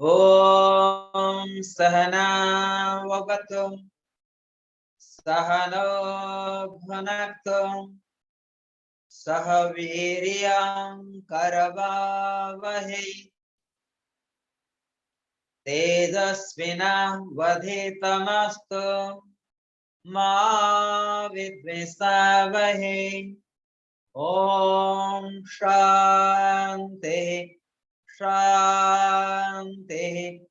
Om Sahana Vavatu Sahano Bhunaktu Sahaviryam Karavavahe Tejasvina Vadhitamastu Ma Vidvisavahe Om Shanti Shanti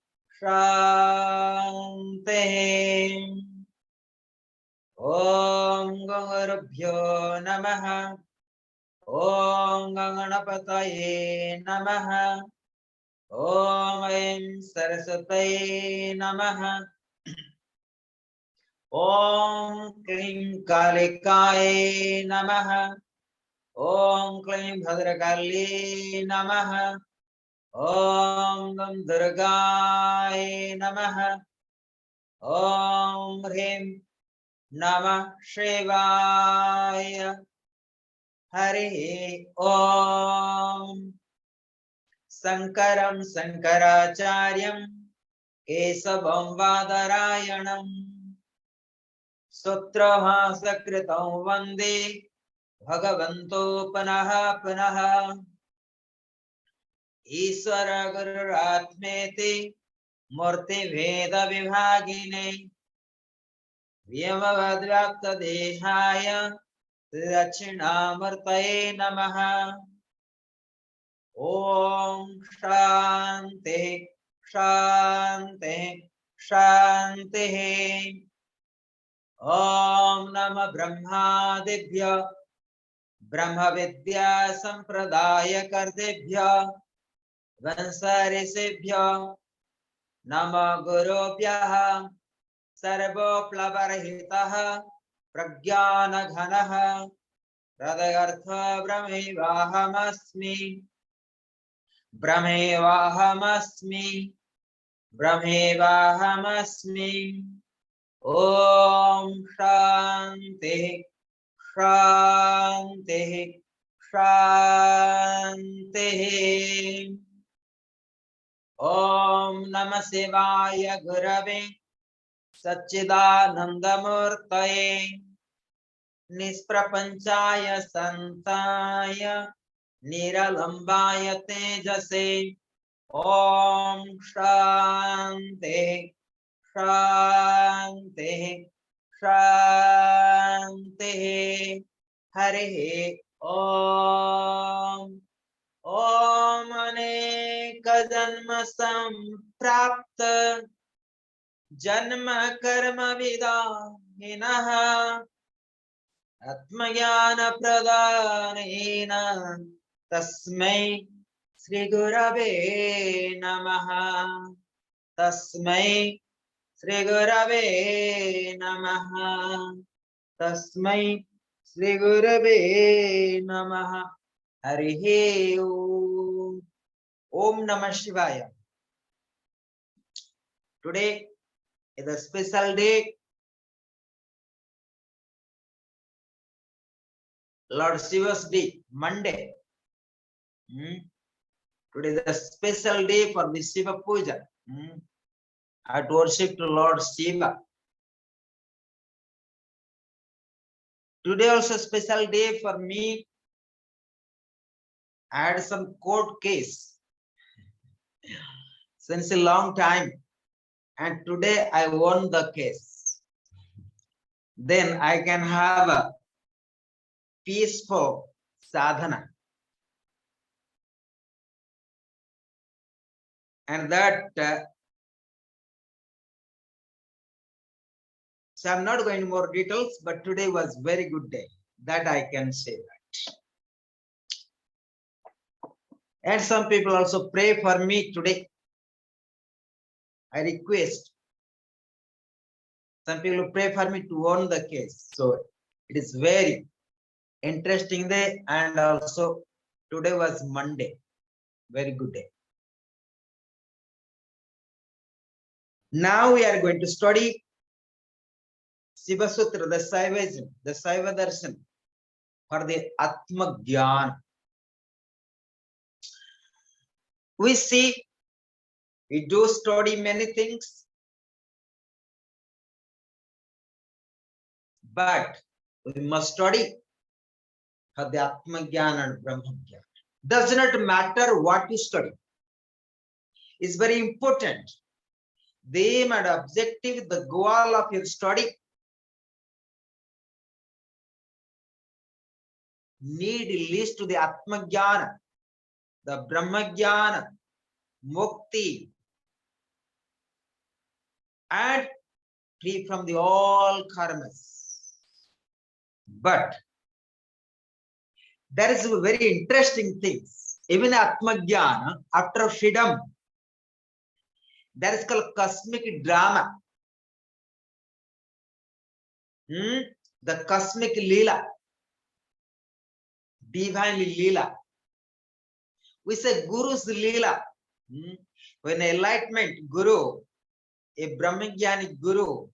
Shanti Om Gangurabhyo Namaha Om Ganganapataye Namaha Om Aim Saraswataye Namaha Om Klim Kalikaye Namaha Om Klim Bhadrakali Namaha Om Gam Durgaye Namaha Om Hrim Namah Shivaya Hari Om Sankaram Sankaracharyam Kesavam Vadarayanam Sutrahasakritam Vande Bhagavanto Panaha Panaha Iswara Gururatmeti Murti Veda Vibhagine Vyamavadvyakta Dehaya Dachinamurtaye Namaha Om Shanti Shanti Shanti Om Nama Brahmadibhya Brahma Vidya Sampradaya Kardibhya Vansarisibhya Nama Gurubhyaha Sarvo Plavarhitaha Pragyana Ghanaha Hradayartha Brahmevahamasmi Brahmevahamasmi Brahmevahamasmi Om Shanti Shanti Shanti Om Namah Shivaya Gurave Satchidanandamurtaye Nisprapanchaya Santaya Niralambaya Tejase Om Shanti Shanti Shanti Hari Om Om Aneka Janma Samprapta Janma Karma Vidahinaha Atmajnana Pradhanena Tasmai Sri Gurave Namaha Tasmai Sri Gurave Namaha Tasmai Sri Gurave Namaha Harihi Om Om Namah Shivaya. Today is a special day. Lord Shiva's day, Monday. Today is a special day for the Shiva Puja. I had worship to Lord Shiva. Today also a special day for me. I had some court case since a long time, and today I won the case. Then I can have a peaceful sadhana. And that, so I'm not going into more details, but today was very good day. That I can say that. And some people also pray for me today. I request some people pray for me to own the case. So it is very interesting day, and also today was Monday. Very good day. Now we are going to study Shiva Sutra, the Shaivism, the Shaiva Darshan for the Atma Jnana. We see, we do study many things, but we must study for the Atma Jnana and Brahma Jnana. Does not matter what you study. It's very important. The aim and objective, the goal of your study need leads to the Atma Jnana, the Brahma Jnana, Mukti, and free from the all karmas. But there is a very interesting thing. Even Atma Jnana, after freedom, there is called cosmic drama. The cosmic Leela, divine Leela. We say Guru's Leela. When enlightenment Guru, a Brahmajnani Guru,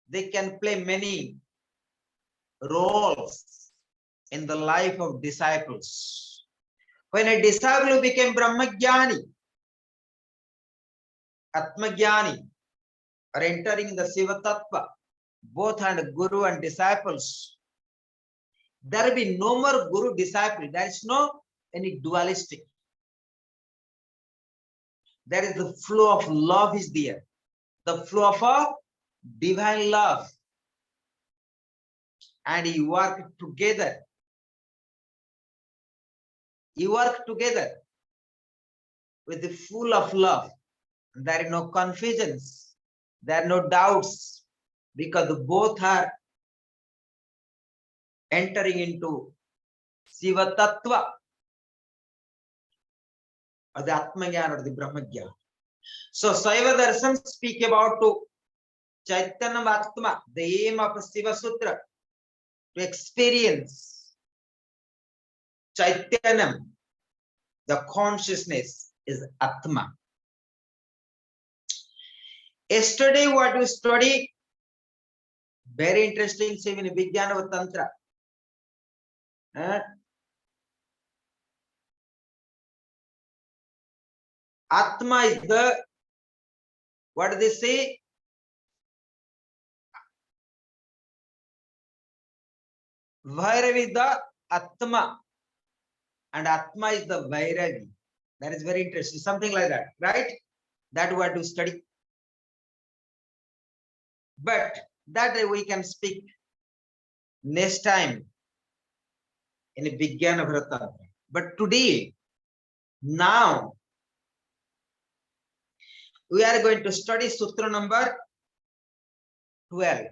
they can play many roles in the life of disciples. When a disciple became Brahmajnani, Atmajnani, or entering the Shiva Tattva, both and Guru and disciples, there will be no more Guru disciple. There is no any dualistic. There is the flow of love is there. The flow of a divine love. And you work together. You work together with the full of love. There is no confusions. There are no doubts. Because both are entering into Shiva Tattva, or the Atma Jnana or the Brahma Jnana. So Shaiva Darshan speak about to Chaitanya Atma, the aim of Shiva Sutra, to experience Chaitanya, the consciousness is Atma. Yesterday what we studied, very interesting, even in Vijnana of Tantra. Atma is the, what do they say? Vairavi is the Atma, and Atma is the Vairavi. That is very interesting, something like that, right? That what to study. But that we can speak next time in a Vijnana of Tantra. But today, now, we are going to study Sutra number 12.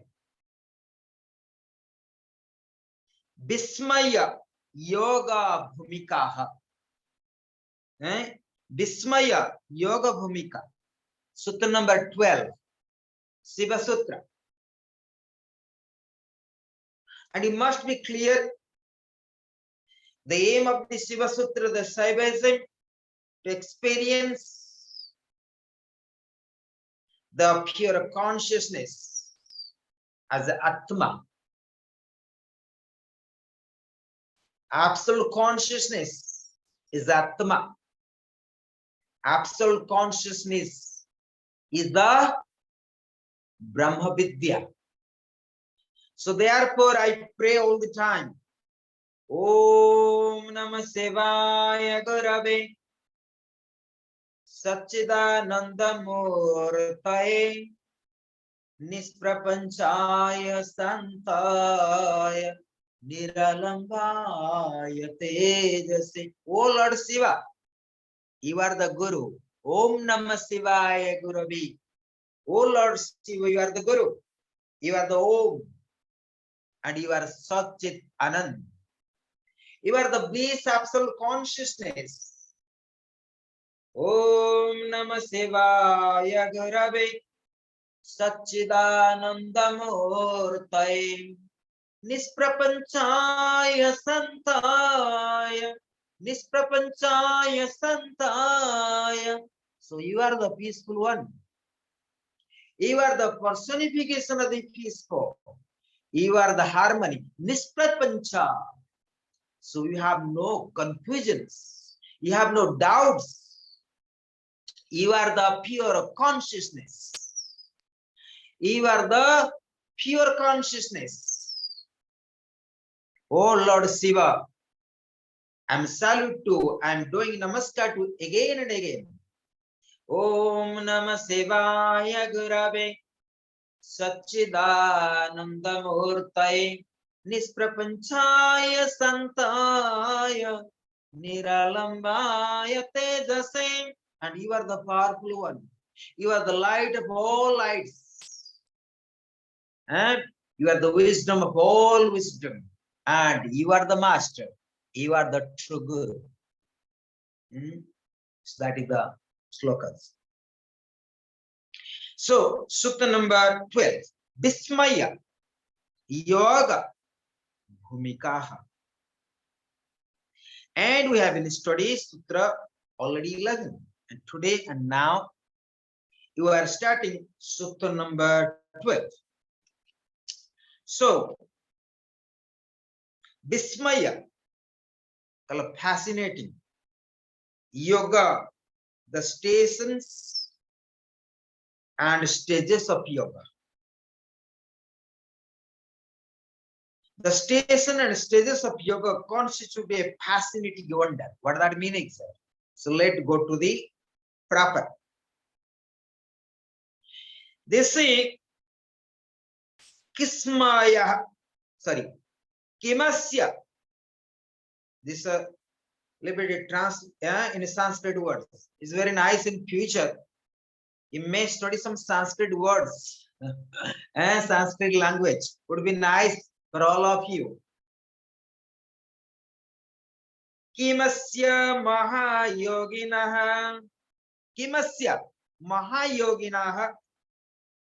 Vismaya Yoga Bhumikaha. Vismaya Yoga Bhumika. Sutra number 12. Shiva Sutra. And it must be clear the aim of the Shiva Sutra, the Shaivism, to experience the pure consciousness as the Atma. Absolute consciousness is Atma. Absolute consciousness is the Brahma Vidya. So therefore I pray all the time. Om Namah Shivaya Gurave Satchidananda Murtaye Nisprapanchaya Santaya Niralambaya Tejase. Oh Lord Shiva, you are the Guru. Om Namah Shivaya Gurave. Oh Lord Shiva, you are the Guru. You are the Om. And you are Satchit Anand. You are the bliss absolute consciousness. Om Namah Shivaya Gurave Satchidanandamurtaye Nisprapanchaya Santaya Nisprapanchaya Santaya. So you are the peaceful one. You are the personification of the peaceful. You are the harmony. Nisprapancha. So you have no confusions. You have no doubts. You are the pure consciousness. You are the pure consciousness. Oh Lord Shiva, I am salute to, I am doing namaskar to again and again. Om Namah Shivaya Gurave Satchidanandamurtaye Nisprapanchaya Santaya Niralambaya Tejase. And you are the powerful one. You are the light of all lights. And you are the wisdom of all wisdom. And you are the master. You are the true guru. So that is the slokas. So, sutta number 12. Vismaya Yoga Bhumikaha. And we have been studying Sutra already 11. And today and now, you are starting Sutra number 12. So, Vismaya, fascinating. Yoga, the stations and stages of yoga. The station and stages of yoga constitute a fascinating wonder. What does that mean exactly? So let's go to the proper. They say Kismaya, sorry, Kimasya. This little bit in Sanskrit words. It's very nice in future. You may study some Sanskrit words and Sanskrit language. Would be nice for all of you. Kimasya Mahayoginaha. Kimasya Mahayoginaha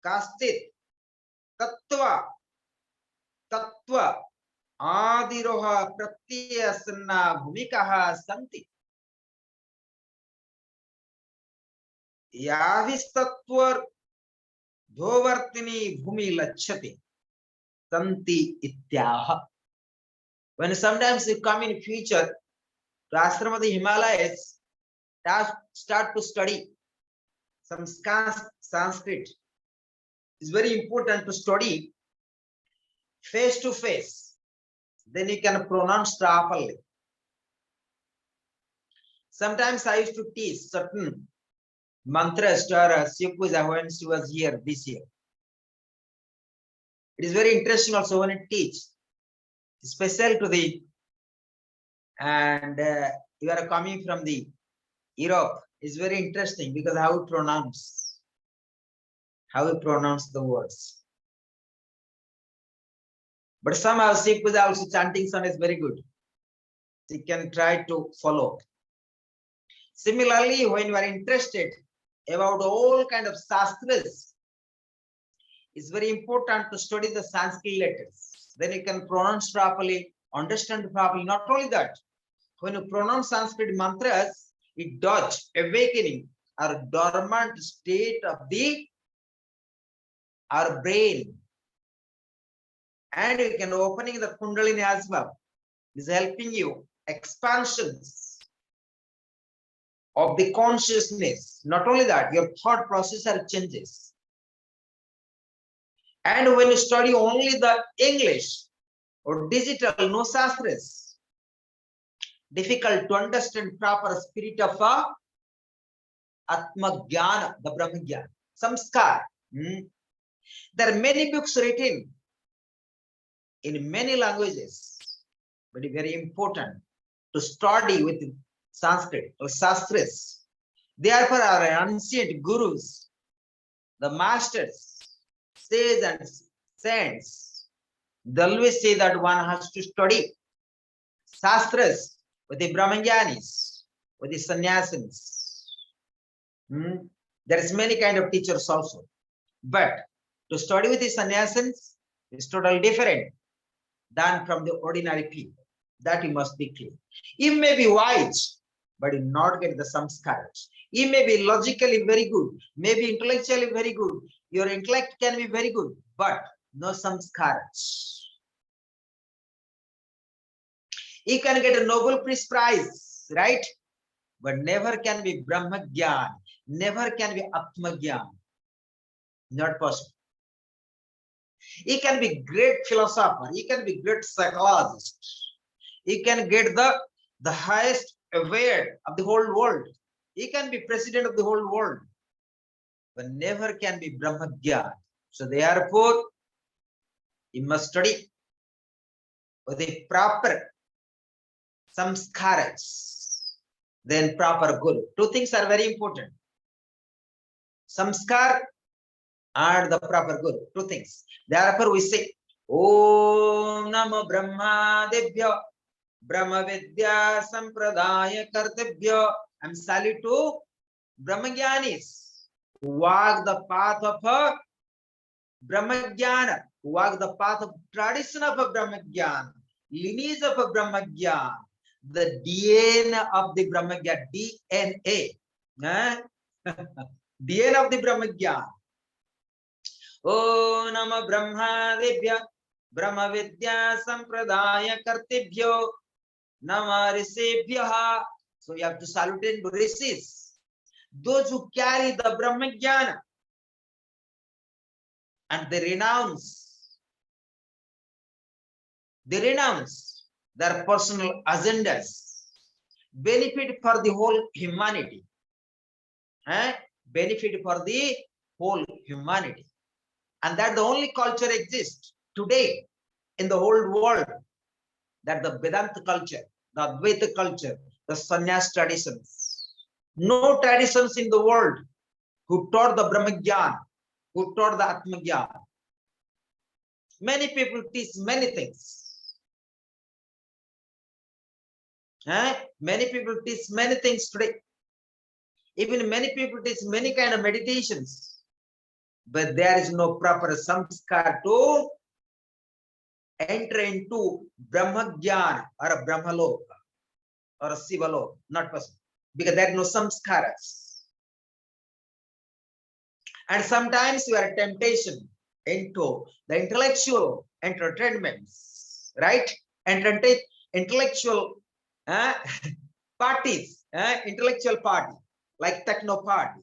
Kastit Tattva Adiroha Pratyasana Bhumikaha Santi. Yavistatvar Dhovartini Bhumi Lachati Santi Ityaha. When sometimes you come in future to ashram of the Himalayas, start to study some Sanskrit. It's very important to study face to face. Then you can pronounce properly. Sometimes I used to teach certain mantras to our Shiva Puja when she was here this year. It is very interesting also when I teach, special to the, and you are coming from the Europe. It's very interesting because how we pronounce the words. But somehow Shiva Puja also chanting song is very good. You can try to follow. Similarly, when you are interested about all kind of Shastras, it's very important to study the Sanskrit letters. Then you can pronounce properly, understand properly. Not only that, when you pronounce Sanskrit mantras, it does awakening our dormant state of our brain. And you can opening the kundalini as well. It's helping you expansions of the consciousness. Not only that, your thought processor changes. And when you study only the English or digital, no Shastras, difficult to understand proper spirit of Atma Jnana, the Brahma Jnana, Samskar. There are many books written in many languages, but it's very important to study with Sanskrit or Shastras. Therefore, our ancient gurus, the masters, sages and saints, they always say that one has to study Shastras with the Brahmajanis, with the Sannyasins. There is many kind of teachers also. But to study with the sannyasins is totally different than from the ordinary people. That you must be clear. You may be wise, but you not get the samskaras. You may be logically very good, maybe intellectually very good. Your intellect can be very good, but no samskaras. You can get a Nobel Peace Prize, right? But never can be Brahma Gyan, never can be Atma Gyan. Not possible. He can be great philosopher, he can be great psychologist, he can get the highest award of the whole world, he can be president of the whole world, but never can be Brahma Gyan. So therefore, you must study with the proper samskaras, then proper guru. Two things are very important. Samskar and the proper guru. Two things. Therefore, we say, Om Namo Brahma Debhya Brahma Vidya Sampradaya Kartebhya. I'm salute to Brahmagyanis who walk the path of Brahmagyana, who walk the path of tradition of a Brahmagyana, lineage of a Brahmagyana, the DNA of the Brahmagyana, DNA. DNA of the Brahmagyana. Om Nama Brahma Debhya Brahma Vidya Sampradaya Kartebhyo Nama Rishibhyaha. So you have to salute in rishis, those who carry the Brahmagyana and they renounce their personal agendas, benefit for the whole humanity, benefit for the whole humanity. And that the only culture exists today in the whole world, that the Vedanta culture, the Advaita culture, the sannyas traditions. No traditions in the world who taught the Brahmagyan, who taught the Atmagyan. Many people teach many things. Many people teach many things today. Even many people teach many kind of meditations. But there is no proper samskar to enter into Brahmagyan or a Brahmaloka or a Sivaloka. Not possible. Because there are no samskaras. And sometimes you are a temptation into the intellectual entertainments, right? Intellectual parties, intellectual party, like techno party,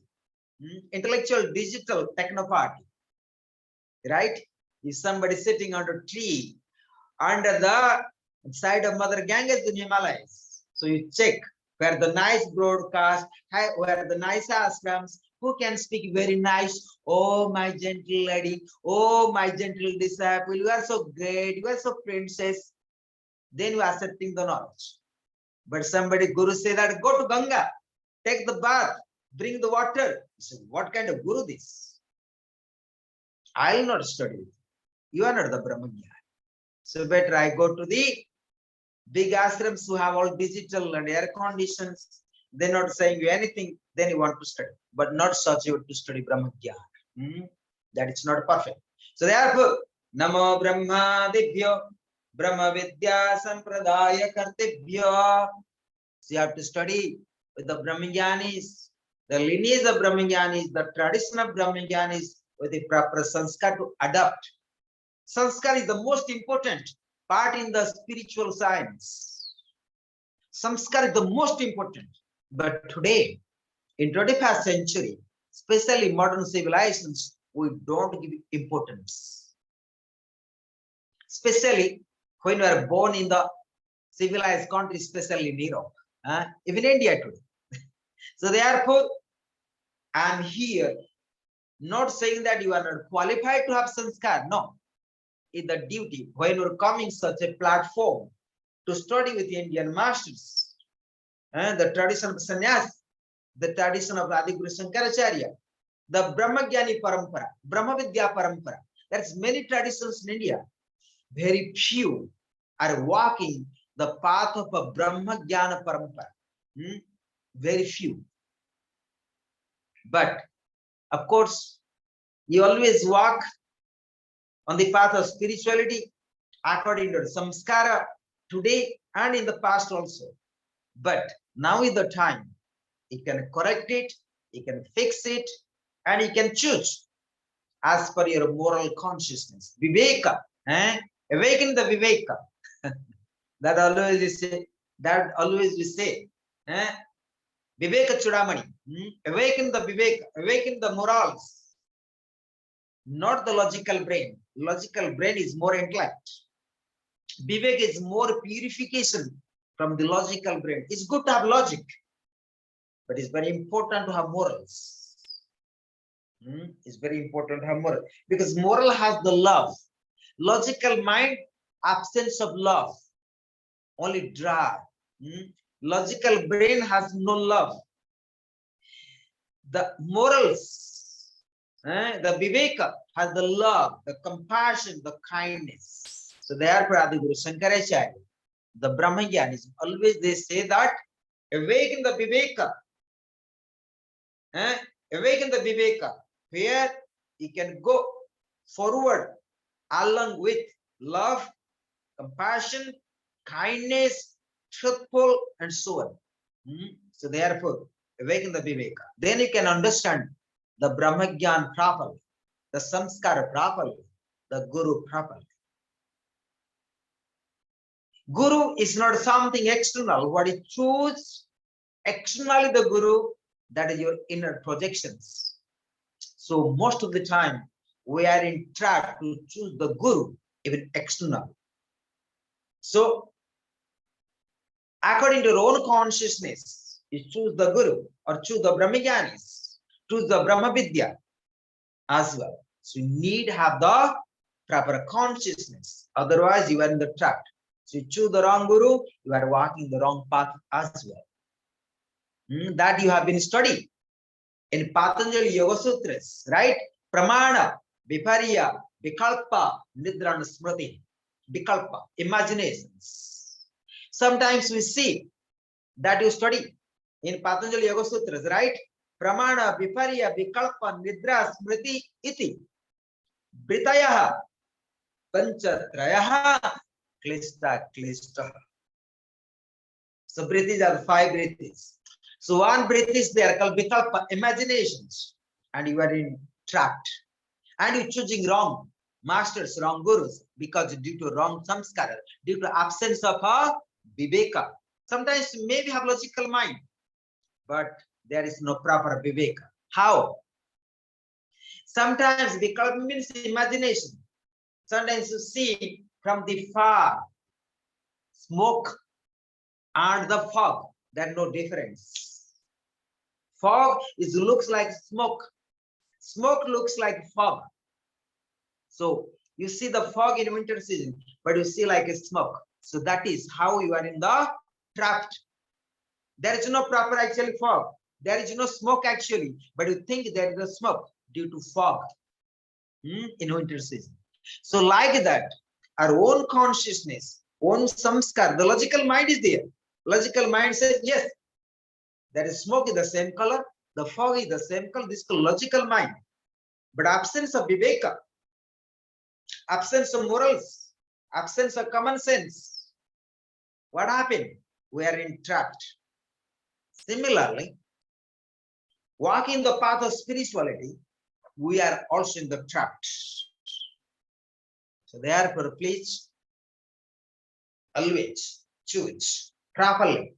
intellectual digital techno party, right? If somebody sitting under a tree, under the side of Mother Ganges in Himalayas, so you check where the nice broadcast, where the nice ashrams, who can speak very nice, oh my gentle lady, oh my gentle disciple, you are so great, you are so princess, then you are accepting the knowledge. But somebody guru say that go to Ganga, take the bath, bring the water. You say, what kind of guru this? I will not study with you. You are not the Brahmagyan. So better I go to the big ashrams who have all digital and air conditions. They're not saying you anything, then you want to study. But not such you to study Brahmagyan. That is not perfect. So therefore, Namo Brahma Debhyo Brahma Vidya Sampradaya Kartebhyo. So you have to study with the Brahmagyanis, the lineage of Brahmagyanis, the tradition of Brahmagyanis, with the proper sanskar to adopt. Sanskar is the most important part in the spiritual science. Sanskar is the most important. But today, in 21st century, especially modern civilizations, we don't give importance. Especially when you are born in the civilized country, especially in Europe, even India today. So therefore, I am here not saying that you are not qualified to have sanskar. No, it's the duty when you are coming such a platform to study with the Indian masters, the tradition of sannyas, the tradition of Adiguru Shankaracharya, the Brahmagyani Parampara, Brahmavidya Parampara. There's many traditions in India. Very few are walking the path of a Brahmagyana Parampara. Very few. But of course, you always walk on the path of spirituality according to samskara today and in the past also. But now is the time. You can correct it, you can fix it, and you can choose as per your moral consciousness. Viveka, awaken the Viveka. that always we say, Viveka Chudamani, awaken the Viveka, awaken the morals, not the logical brain. Logical brain is more intellect. Vivek is more purification from the logical brain. It's good to have logic, but it's very important to have morals. It's very important to have moral, because moral has the love. Logical mind, absence of love, only dry. Logical brain has no love. The morals, the viveka has the love, the compassion, the kindness. So therefore, Adi Guru Shankaracharya, the Brahmagyanis, always they say that awaken the viveka, awaken the viveka, where you can go forward along with love, compassion, kindness, truthful, and so on. So therefore, awaken the viveka. Then you can understand the Brahmagyan properly, the samskara properly, the Guru properly. Guru is not something external. What you choose externally, the Guru, that is your inner projections. So most of the time, we are in trap to choose the Guru, even external. So according to your own consciousness, you choose the Guru or choose the Brahmagyanis, choose the Brahma Vidya as well. So you need to have the proper consciousness. Otherwise, you are in the trap. So you choose the wrong Guru, you are walking the wrong path as well. That you have been studying in Patanjali Yoga Sutras, right? Pramana, Viparya, Vikalpa, Nidra and Smriti. Vikalpa, imaginations. Sometimes we see that you study in Patanjali Yoga Sutras, right? Pramana, Viparya, Vikalpa, Nidra, Smriti, iti. Britayaha, Panchatrayaha, Klista, Klista. So breaths are 5 breaths. So one breath is there called Vikalpa, imaginations, and you are in trapped. And you're choosing wrong masters, wrong gurus, because due to wrong samskara, due to absence of a viveka. Sometimes you maybe have logical mind, but there is no proper viveka. How? Sometimes vikalpa means imagination. Sometimes you see from the far smoke and the fog, there's no difference. Fog looks like smoke. Smoke looks like fog. So you see the fog in winter season, but you see like a smoke. So that is how you are in the trapped. There is no proper actually fog. There is no smoke actually, but you think there is a smoke due to fog in winter season. So like that, our own consciousness, own samskar, the logical mind is there. Logical mind says, yes, there is smoke is the same color, the fog is the same color, this is logical mind. But absence of viveka, absence of morals, absence of common sense, what happened? We are entrapped. Similarly, walking the path of spirituality, we are also in the trapped. So therefore, please always choose properly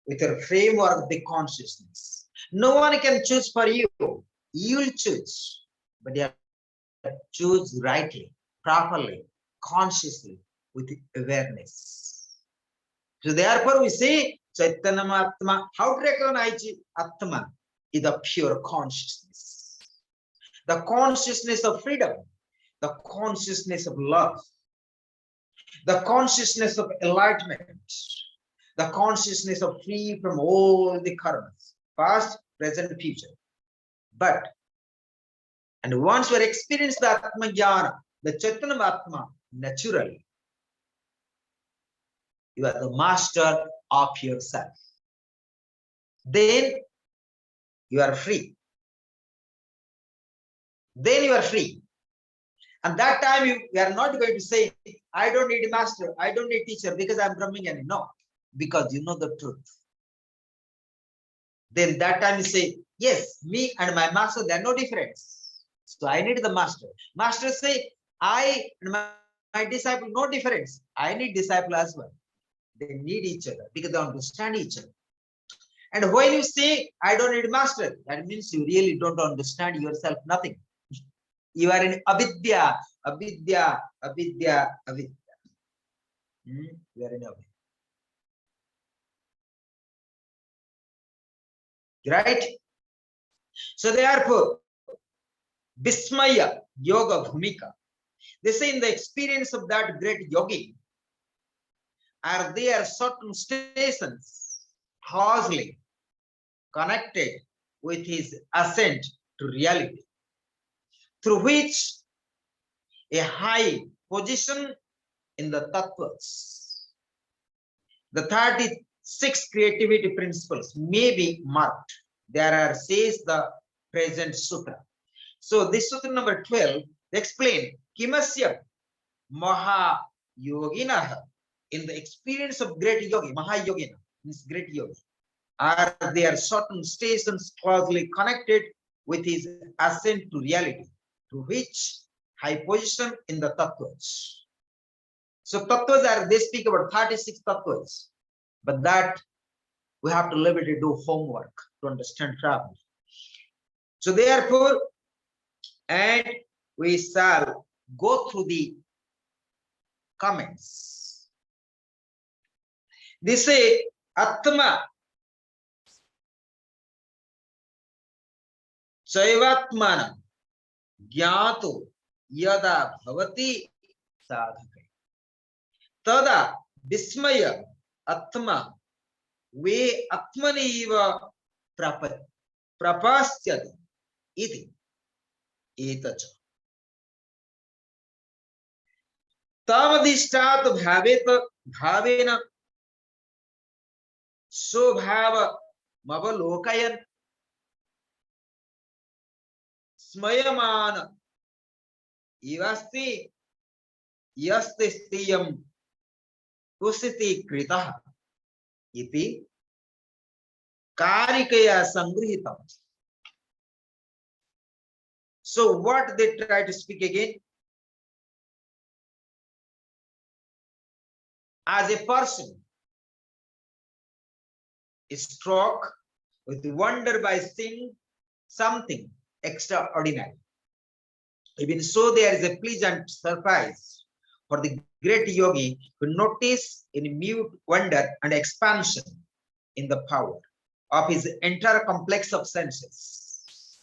with your framework of the consciousness. No one can choose for you. You will choose, but you have to choose rightly, properly, consciously, with awareness. So therefore, we say Chaitanya Atma. How to recognize Atma is the pure consciousness, the consciousness of freedom, the consciousness of love, the consciousness of enlightenment, the consciousness of free from all the karmas, past, present, future. But, and once you experience the Atma Jnana, the Chaitanya Atma, naturally, you are the master of yourself. Then you are free. then you are free. And that time you are not going to say, I don't need a master, I don't need teacher because I'm Brahmajnani. No, because you know the truth. Then that time you say, yes, me and my master, there are no difference. So I need the master. Master say, I and my disciple, no difference. I need disciple as well. They need each other because they understand each other. And when you say, I don't need master, that means you really don't understand yourself, nothing. You are in avidya, avidya, avidya, avidya. You are in avidya. Right? So therefore, Vismaya Yoga Bhumika. They say in the experience of that great yogi, are there certain stations closely connected with his ascent to reality, through which a high position in the tattvas, the 36 creativity principles may be marked. There are, says the present sutra. So this sutra number 12, they explain Kimasya Maha Yogina, in the experience of great yogi, Maha Yogina, means great yogi, are there certain stations closely connected with his ascent to reality, to which high position in the tattvas. So tattvas are, they speak about 36 tattvas, but that we have to liberally do homework to understand travel. So therefore, and we shall go through the comments. They say, Atma Chaivatmana Gyato Yada Bhavati Sadhaka Tada Vismaya Atma Ve Atmaniva Prapasyati Iti Etacha Tamadishtat Bhavena Sobhava Mavalokayan Smayamana Ivasti Yastistiyam Kusiti Krita Iti Karikaya Sangrihitam. So what they try to speak again? As a person is struck with wonder by seeing something extraordinary, even so there is a pleasant surprise for the great yogi to notice in mute wonder and expansion in the power of his entire complex of senses,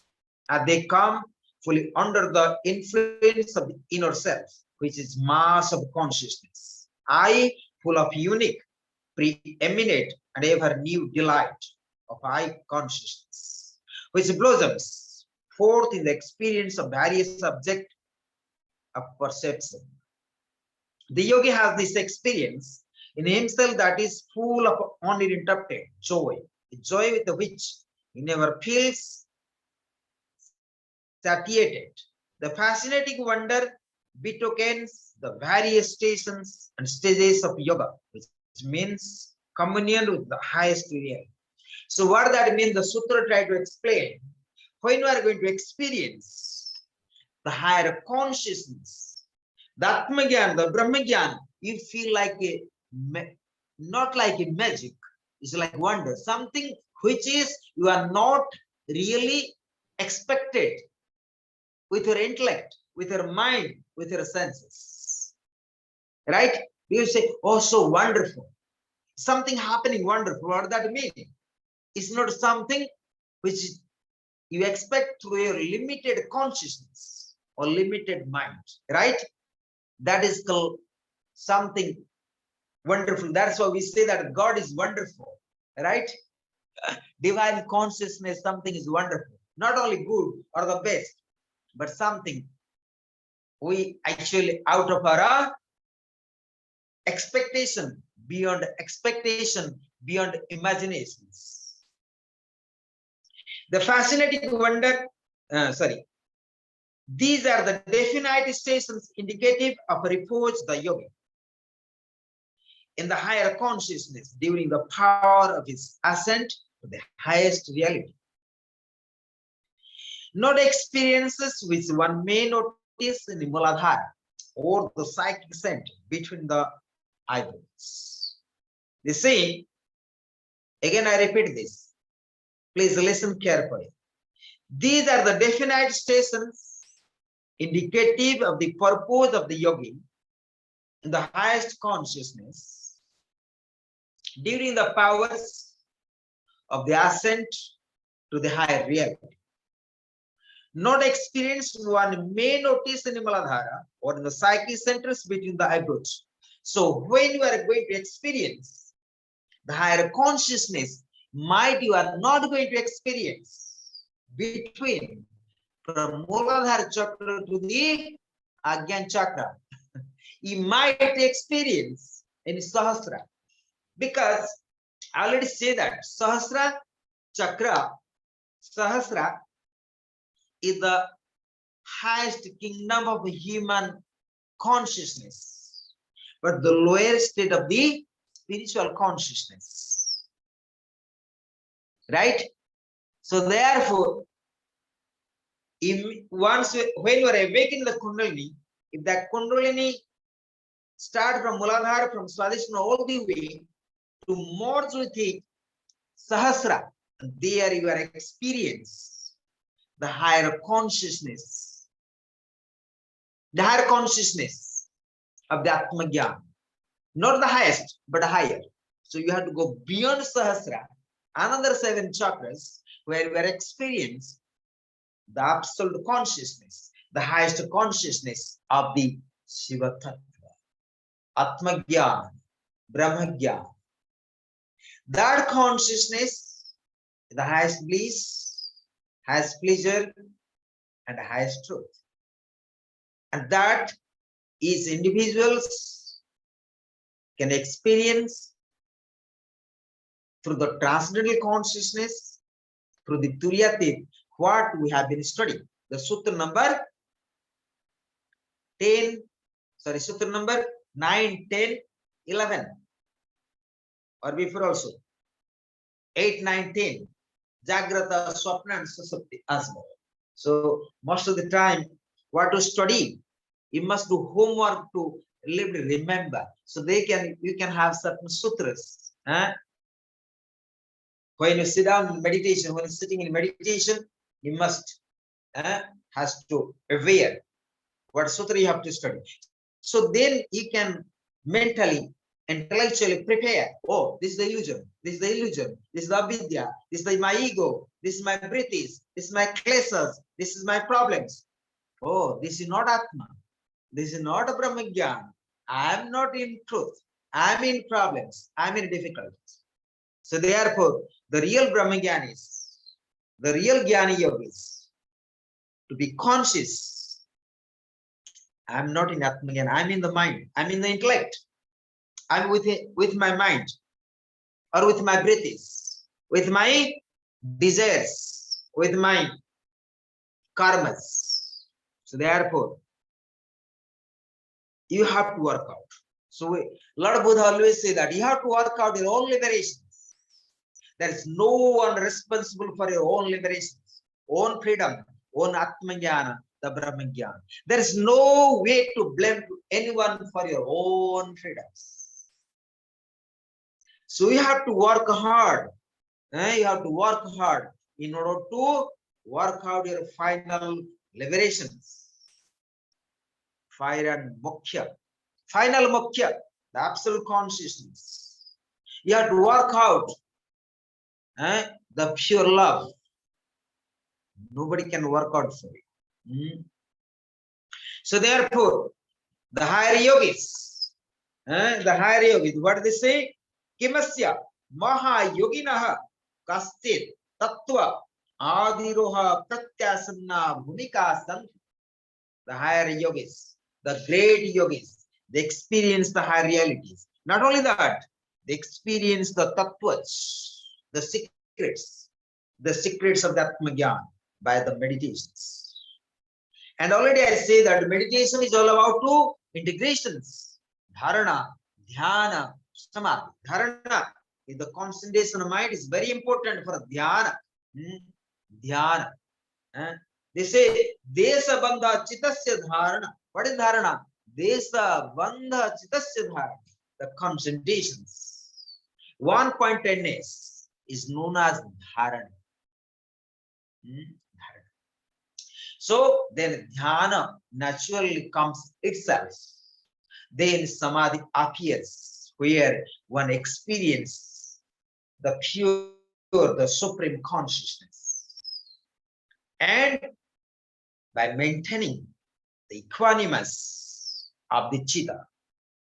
as they come fully under the influence of the inner self, which is mass of consciousness. I, full of unique, preeminent, and ever new delight of high consciousness, which blossoms forth in the experience of various objects of perception. The yogi has this experience in himself that is full of uninterrupted joy, a joy with which he never feels satiated. The fascinating wonder betokens the various stations and stages of yoga, which means communion with the highest reality. So what that means, the sutra tried to explain, when you are going to experience the higher consciousness, the Atmagyan, the Brahmagyan, you feel like a, not like a magic, it's like wonder, something which is you are not really expected with your intellect, with your mind, with your senses. Right? You say, oh, so wonderful. Something happening wonderful. What does that mean? It's not something which you expect through your limited consciousness or limited mind. Right? That is called something wonderful. That's why we say that God is wonderful. Right? Divine consciousness, something is wonderful. Not only good or the best, but something we actually out of our expectation, beyond imaginations. The fascinating wonder, These are the definite stations indicative of repose the yogi in the higher consciousness during the power of his ascent to the highest reality. Not experiences which one may notice in the Muladhara or the psychic center between the eyebrows. You see, again I repeat this. Please listen carefully. These are the definite stations indicative of the purpose of the yogi in the highest consciousness during the powers of the ascent to the higher reality. Not experienced one may notice in the Muladhara or in the psychic centers between the eyebrows. So when you are going to experience the higher consciousness, might you are not going to experience between from Muladhara chakra to the Agyan chakra. You might experience in Sahasra, because I already say that Sahasra chakra, Sahasra is the highest kingdom of human consciousness, but the lower state of the spiritual consciousness. Right? So therefore, when you are awakening the kundalini, if that kundalini start from Muladhara, from Swadhisthana all the way to merge with the Sahasra, there you are experience the higher consciousness of the Atma Gyan. Not the highest, but higher. So you have to go beyond Sahasra, another 7 chakras, where you are experiencing the absolute consciousness, the highest consciousness of the Shiva Tattva, Atma Gyan, Brahma Gyan. That consciousness, the highest bliss, highest pleasure, and the highest truth. And that is individuals can experience through the transcendental consciousness, through the Turyatit, what we have been studying. The sutra number 10, sutra number 9, 10, 11, or before also 8, 9, 10, Jagrata, Swapna, and Susupti as well. So most of the time, what to study, you must do homework to remember. So you can have certain sutras. When you sit down in meditation, when you're sitting in meditation, you must has to aware what sutra you have to study. So then you can mentally, intellectually prepare. Oh, this is the illusion. This is the illusion. This is the avidya. This is my ego. This is my vrittis. This is my klesas. This is my problems. Oh, this is not Atma. This is not a Brahmagyan. I am not in truth. I am in problems. I am in difficulties. So therefore, the real Brahmagyanis, the real Jnani yogis, to be conscious. I am not in Atmagyan. I am in the mind. I am in the intellect. I am with my mind, or with my vrittis, with my desires, with my karmas. So therefore, you have to work out. So Lord Buddha always say that you have to work out your own liberations. There is no one responsible for your own liberations, own freedom, own Atmajnana, the Brahmajnana. There is no way to blame anyone for your own freedoms. So you have to work hard. You have to work hard in order to work out your final liberations. Fire and moksha. Final moksha, the absolute consciousness. You have to work out the pure love. Nobody can work out for you. So therefore, the higher yogis, what do they say? Kimasya maha yoginaha kastit tattva adiroha pratyasanna bhumika sant. The higher yogis, the great yogis, they experience the higher realities. Not only that, they experience the tattvas, the secrets of the Atmagyan by the meditations. And already I say that meditation is all about two integrations. Dharana, dhyana, samadhi. Dharana is the concentration of mind, is very important for dhyana. Dhyana. They say, Desa bandha chitasya dharana. What is dharana? Desa bandha chitasya dharana. The concentrations. 1 pointedness is known as dharana. So then dhyana naturally comes itself. Then samadhi appears, where one experiences the pure, the supreme consciousness. And by maintaining the equanimous of the chitta,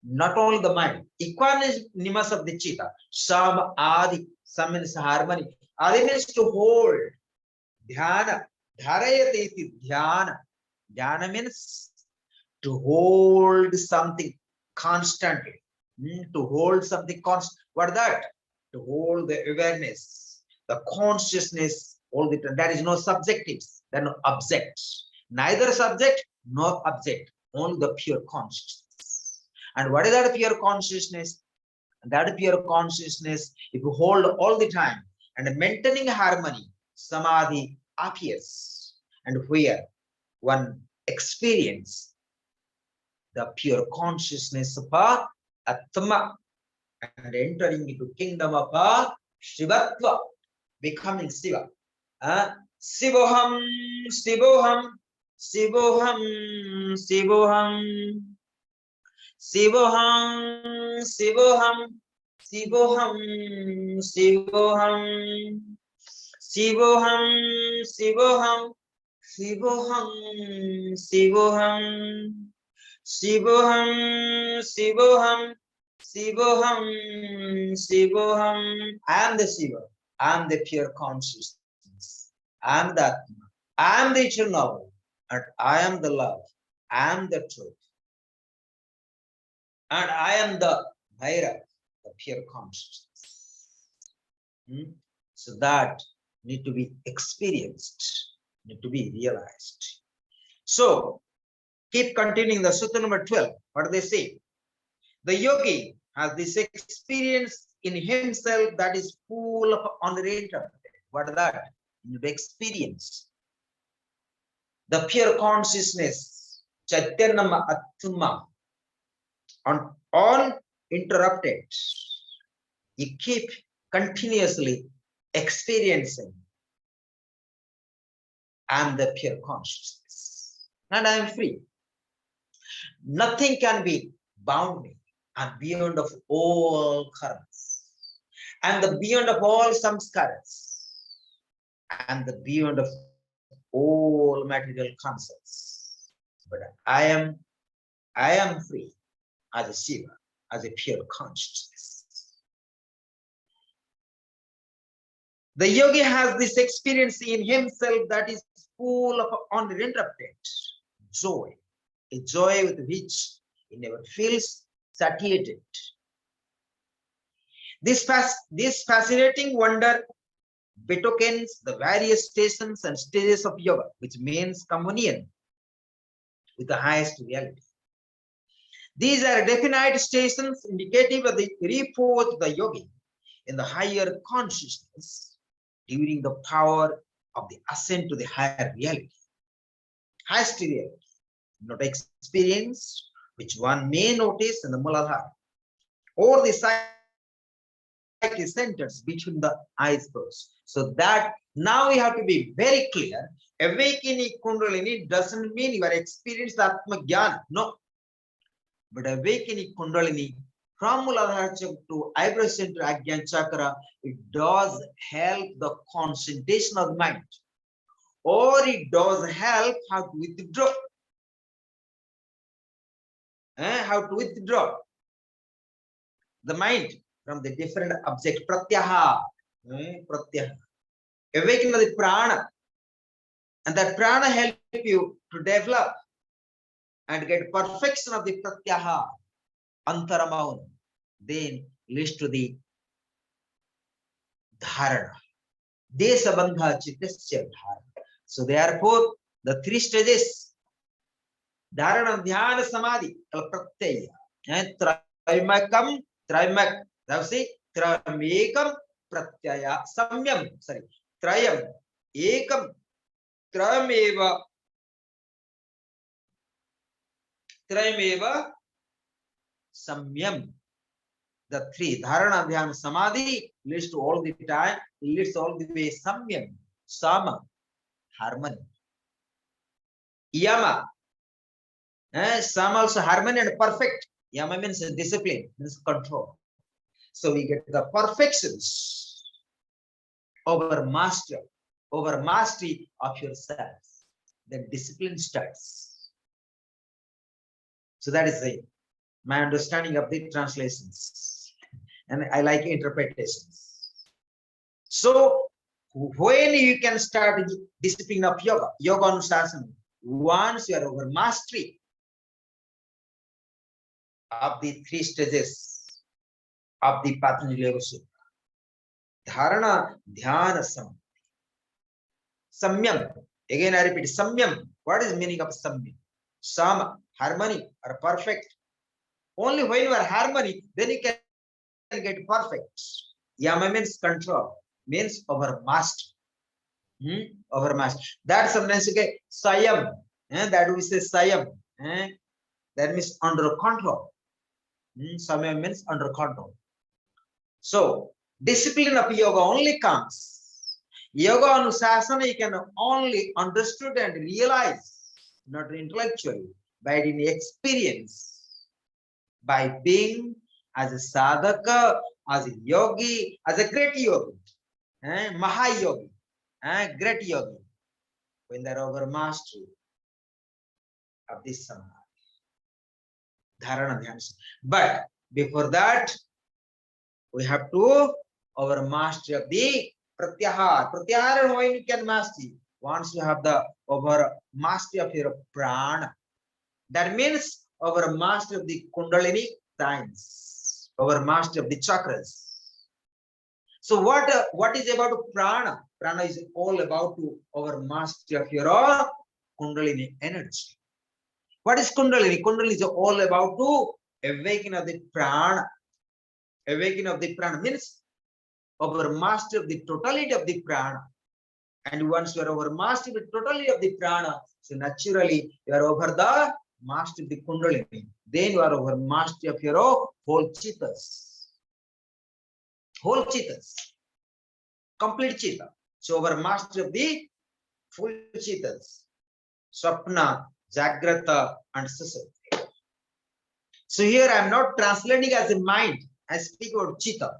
not only the mind, equanimous of the chitta, samadhi, sam means harmony, adi means to hold, dhyana, dharayate iti dhyana. Dhyana means to hold something constantly. To hold something constant. What is that? To hold the awareness, the consciousness, all the time. There is no subjectives, there are no objects. Neither subject nor object, only the pure consciousness. And what is that pure consciousness? That pure consciousness, if you hold all the time and maintaining harmony, samadhi appears. And where one experience the pure consciousness of Atma and entering into kingdom of Shivatva, becoming Shiva. Sivoham, Sivoham, Sivoham, Sivoham, Sivoham, Sivoham, Sivoham, Sivoham, Sivoham, Sivoham, Sivoham, Sivoham, Sivoham, Sivoham, Sivoham, Sivoham. I am the Shiva. I am the pure consciousness. I am the Atma. I am the eternal. And I am the love. I am the truth. And I am the Bhairav, the pure consciousness. So that need to be experienced, need to be realized. So keep continuing the sutra number 12. What do they say? The yogi has this experience in himself that is full of uninterrupted. What is that? The experience. The pure consciousness, Chaitanya Atma, uninterrupted. You keep continuously experiencing. I am the pure consciousness. And I am free. Nothing can be bound me. I'm beyond of all karmas. And the beyond of all samskaras. And the beyond of all material concepts. But I am free as a Shiva, as a pure consciousness. The yogi has this experience in himself that is full of uninterrupted joy, a joy with which he never feels satiated. This fascinating wonder betokens the various stations and stages of yoga, which means communion with the highest reality. These are definite stations indicative of the repose of the yogi in the higher consciousness during the power of the ascent to the higher reality. Highest reality, not experience, which one may notice in the Muladhara, or the psyche centers between the eyes first. So that now we have to be very clear. Awakening Kundalini doesn't mean you are experiencing Atma Jnana. No. But awakening Kundalini from Muladhara to eyebrow center Ajna Chakra, it does help the concentration of the mind. Or it does help how to withdraw. How to withdraw the mind from the different object. Pratyaha. Pratyaha. Awaken the prana. And that prana help you to develop and get perfection of the pratyaha. Antaramaun. Then leads to the dharana. Desabandha chittasya dharana. So therefore, the three stages Dharana, dhyana, samadhi, pratyaya. And traimakam, traimak. That's it. Traimekam, pratyaya. Samyam, sorry. Trayam, ekam, trayameva, trayameva, samyam. The three, dharana, dhyana, samadhi, leads to all the time, leads all the way, samyam, sama, harmony. Yama, sama also harmony and perfect. Yama means discipline, means control. So we get the perfections over mastery of yourself. Then discipline starts. So that is my understanding of the translations. And I like interpretations. So when you can start discipline of yoga, yoga anusasana, once you are over mastery of the three stages of the Patanjali Yoga Sutra, dharana, dhyana, samadhi, samyam. Again, I repeat, samyam. What is meaning of samyam? Sama, harmony or perfect. Only when you are harmony, then you can get perfect. Yama means control, means over master. Over master. That's sometimes okay. Sayam. That we say sayam. That means under control. Samyam means under control. So discipline of yoga only comes. Yoga anusasana you can only understood and realize, not intellectually, but in experience, by being as a sadhaka, as a yogi, as a great yogi, mahayogi, great yogi, when they're over mastery of this samadhi, dharana, dhyana. But before that, we have to over mastery of the pratyahar. Pratyahar, when you can mastery, once you have the over mastery of your prana, that means over mastery of the kundalini science, over mastery of the chakras. So what is about prana? Prana is all about to over mastery of your kundalini energy. What is kundalini? Kundalini is all about to awakening of the prana. Awakening of the prana means over mastery of the totality of the prana. And once you are over mastery of the totality of the prana, so naturally you are over the mastery of the kundalini. Then you are over mastery of your whole chittas. Whole chittas. Complete chitta. So over mastery of the full chittas. Swapna, Jagrata, and Susupti. So here I am not translating as a mind. I speak about chitta.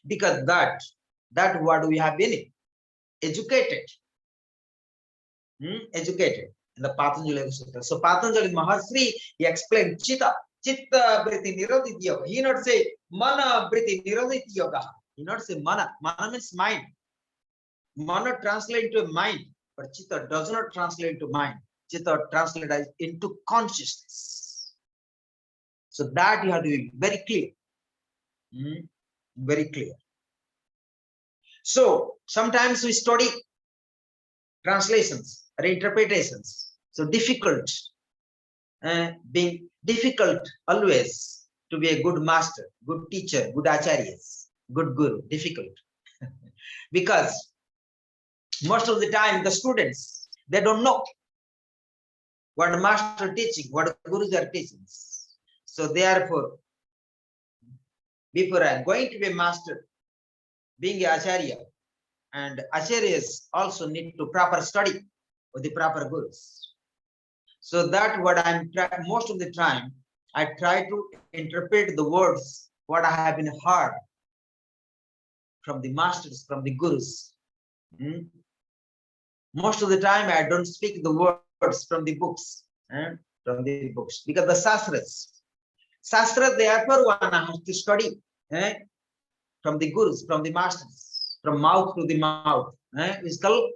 Because that what we have been educated. Educated in the Patanjali Yoga Sutra. So Patanjali Mahasri, he explained chitta. Chitta Britti Nirodhit Yoga. He not say mana Britti Nirodhit Yoga. He not say mana. Mana means mind. Mana translate to mind, but chitta does not translate to mind. Chitta translates into consciousness. So that you have to be very clear. Very clear. So sometimes we study translations or interpretations. So difficult, being difficult always to be a good master, good teacher, good acharyas, good guru, difficult. Because most of the time the students, they don't know what master teaching, what gurus are teaching. So therefore, before I'm going to be a master, being a acharya, and acharyas also need to proper study with the proper gurus. So that what I'm most of the time, I try to interpret the words, what I have been heard from the masters, from the gurus. Most of the time, I don't speak the words from the books, because the Shastras, therefore one has to study from the gurus, from the masters, from mouth to the mouth. It's called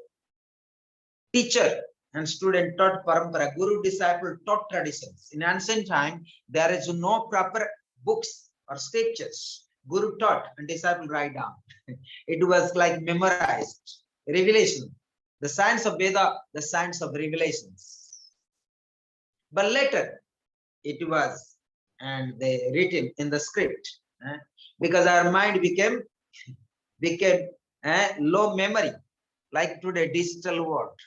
teacher and student taught parampara, guru disciple taught traditions. In ancient time, there is no proper books or scriptures. Guru taught and disciple write down. It was like memorized, revelation. The science of Veda, the science of revelations. But later it was, and they written in the script, because our mind became low memory, like today digital world.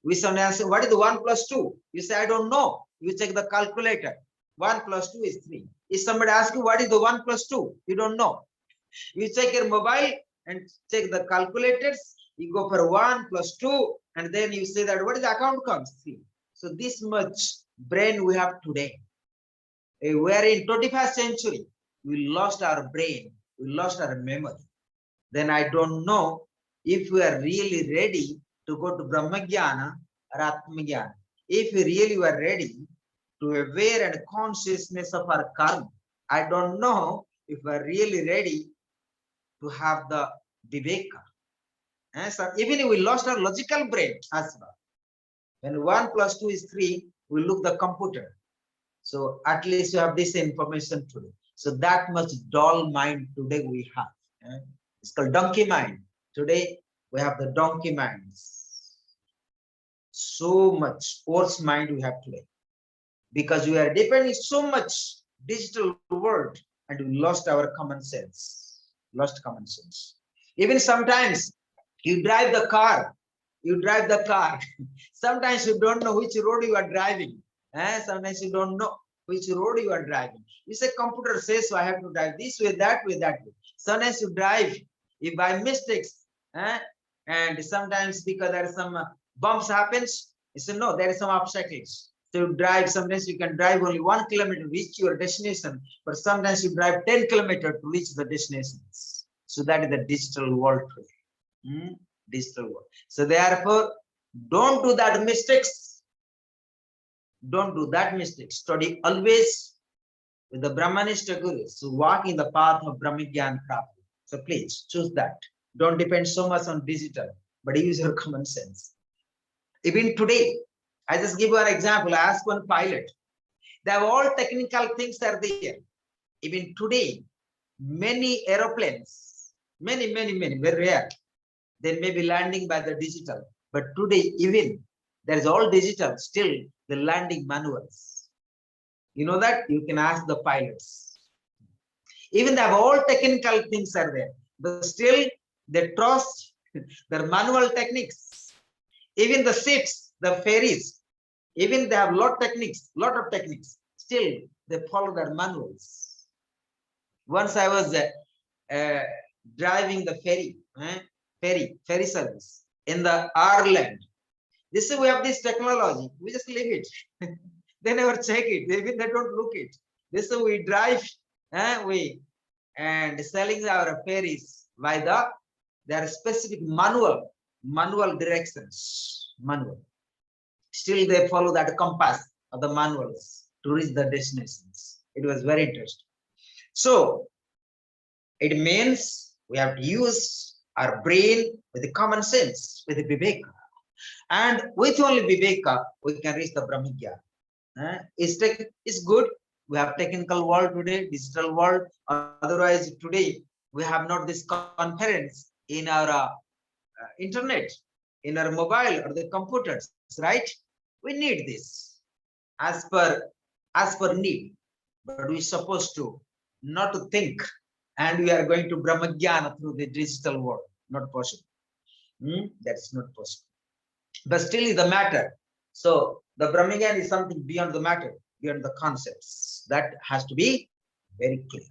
We sometimes say, what is the 1 plus 2? You say, I don't know. You check the calculator. 1 plus 2 is 3. If somebody asks you, what is the 1 plus 2? You don't know. You check your mobile and check the calculators. You go for 1 plus 2, and then you say that what is the account comes 3. So this much brain we have today. We are in 21st century. We lost our brain. We lost our memory. Then I don't know if we are really ready to go to Brahmagyana or Atmagyana. If we really were ready to aware and consciousness of our karma, I don't know if we are really ready to have the viveka. So even if we lost our logical brain as well. When 1 plus 2 is 3, we look the computer. So at least you have this information today. So that much dull mind today we have. It's called donkey mind. Today we have the donkey minds. So much worse mind we have today. Because we are depending so much digital world and we lost our common sense. Lost common sense. Even sometimes you drive the car. Sometimes you don't know which road you are driving. Sometimes you don't know which road you are driving. You say computer says, so I have to drive this way, that way, that way. Sometimes you drive, if by mistakes, and sometimes because there are some bumps happens, you say no, there is some obstacles. So you drive, sometimes you can drive only 1 kilometer to reach your destination, but sometimes you drive 10 kilometers to reach the destinations. So that is the digital world today. Digital world. So therefore, don't do that mistakes. Don't do that mistake. Study always with the Brahmanista gurus. So walk in the path of Brahmagyan Prapti. So please choose that. Don't depend so much on digital, but use your common sense. Even today, I just give you an example. I ask one pilot. They have all technical things are there. Even today, many aeroplanes, many, very rare. They may be landing by the digital. But today, even there is all digital, still the landing manuals. You know that? You can ask the pilots. Even they have all technical things are there, but still they trust their manual techniques. Even the ships, the ferries, even they have lot of techniques, still they follow their manuals. Once I was driving the ferry service in the Ireland. This is, we have this technology, we just leave it. They never check it, they don't look it. This is, we drive, and selling our ferries by their specific manual directions, Still they follow that compass of the manuals to reach the destinations. It was very interesting. So it means we have to use our brain with the common sense, with the viveka. And with only viveka, we can reach the Brahmagyan. It's good. We have technical world today, digital world. Otherwise, today we have not this conference in our internet, in our mobile or the computers, right? We need this as per need, but we're supposed to not to think, and we are going to Brahmagyana through the digital world. Not possible. That's not possible. But still is the matter. So the Brahmagyan is something beyond the matter, beyond the concepts. That has to be very clear.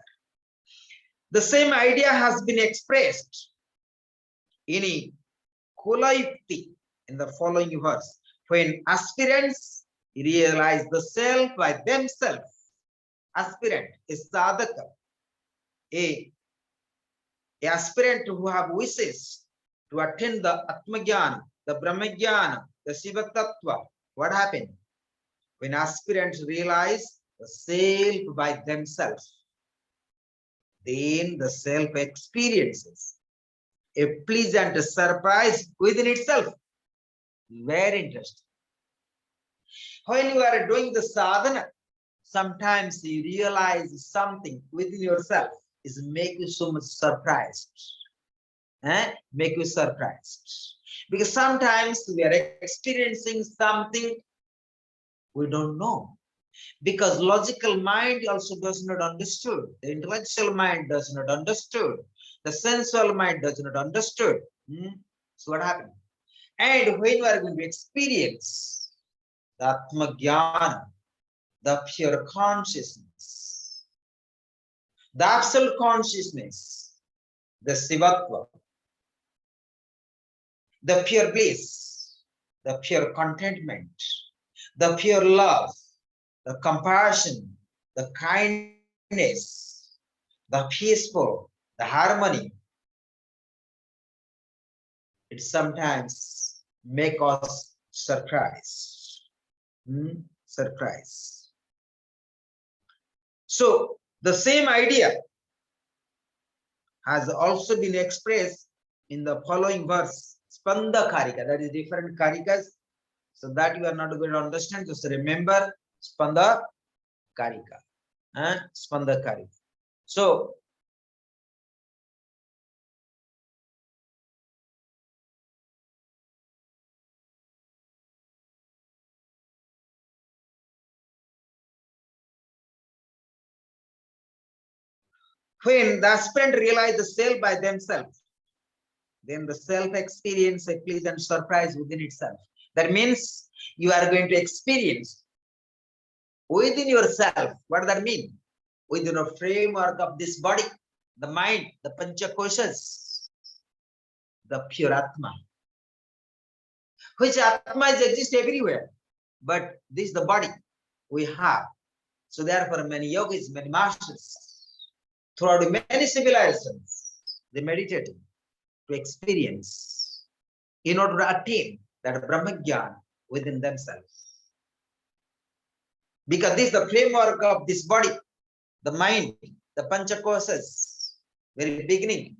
The same idea has been expressed in Kulaipti in the following verse. When aspirants realize the self by themselves, aspirant is sadhaka, a aspirant who have wishes to attain the Atmagyana, the Brahmagyana, the Shiva Tattva. What happened? When aspirants realize the self by themselves, then the self experiences a pleasant surprise within itself. Very interesting. When you are doing the sadhana, sometimes you realize something within yourself is make you so much surprised. Make you surprised. Because sometimes we are experiencing something We don't know. Because logical mind also does not understood. The intellectual mind does not understood. The sensual mind does not understood. So what happened? And when you are going to experience the Atma Jnana, the pure consciousness, the absolute consciousness, the Sivatva, the pure bliss, the pure contentment, the pure love, the compassion, the kindness, the peaceful, the harmony. It sometimes make us surprised. Surprise. So the same idea has also been expressed in the following verse, Spanda Karika. That is different Karikas. So that you are not going to understand. Just remember Spanda Karika. Spanda Karika. So when the aspirant realize the self by themselves, then the self experience a pleasant surprise within itself. That means you are going to experience within yourself. What does that mean? Within a framework of this body, the mind, the panchakoshas, the pure Atma, which Atma is exist everywhere, but this is the body we have. So therefore, many yogis, many masters, throughout many civilizations, they meditated to experience in order to attain that Brahmagyan within themselves. Because this is the framework of this body, the mind, the panchakosas, very beginning.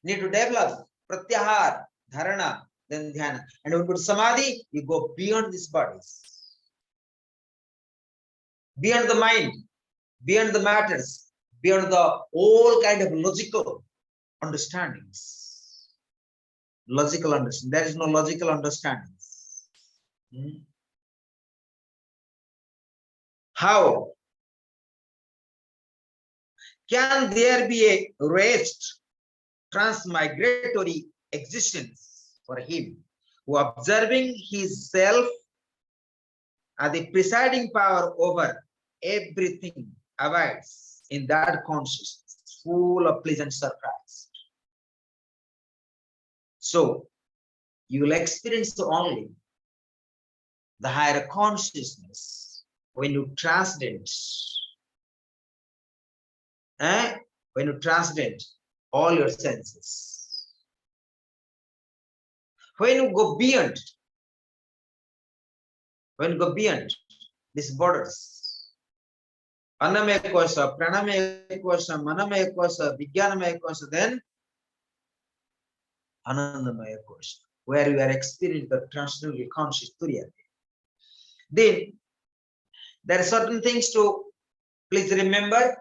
Need to develop pratyahar, dharana, then dhyana. And when you put samadhi, you go beyond these bodies, beyond the mind, beyond the matters, beyond the all kind of logical understandings. Logical understanding. There is no logical understanding. How can there be a rest, transmigratory existence for him who, observing his self as the presiding power over everything, abides in that consciousness, full of pleasant surprise? So you will experience only the higher consciousness when you transcend, when you transcend all your senses, when you go beyond, these borders. Annamaya kosha, pranamaya kosha, manamaya kosha, vijnanamaya kosha, then Anandamaya kosha, where you are experiencing the transcendental conscious Turiya. Then there are certain things to please remember.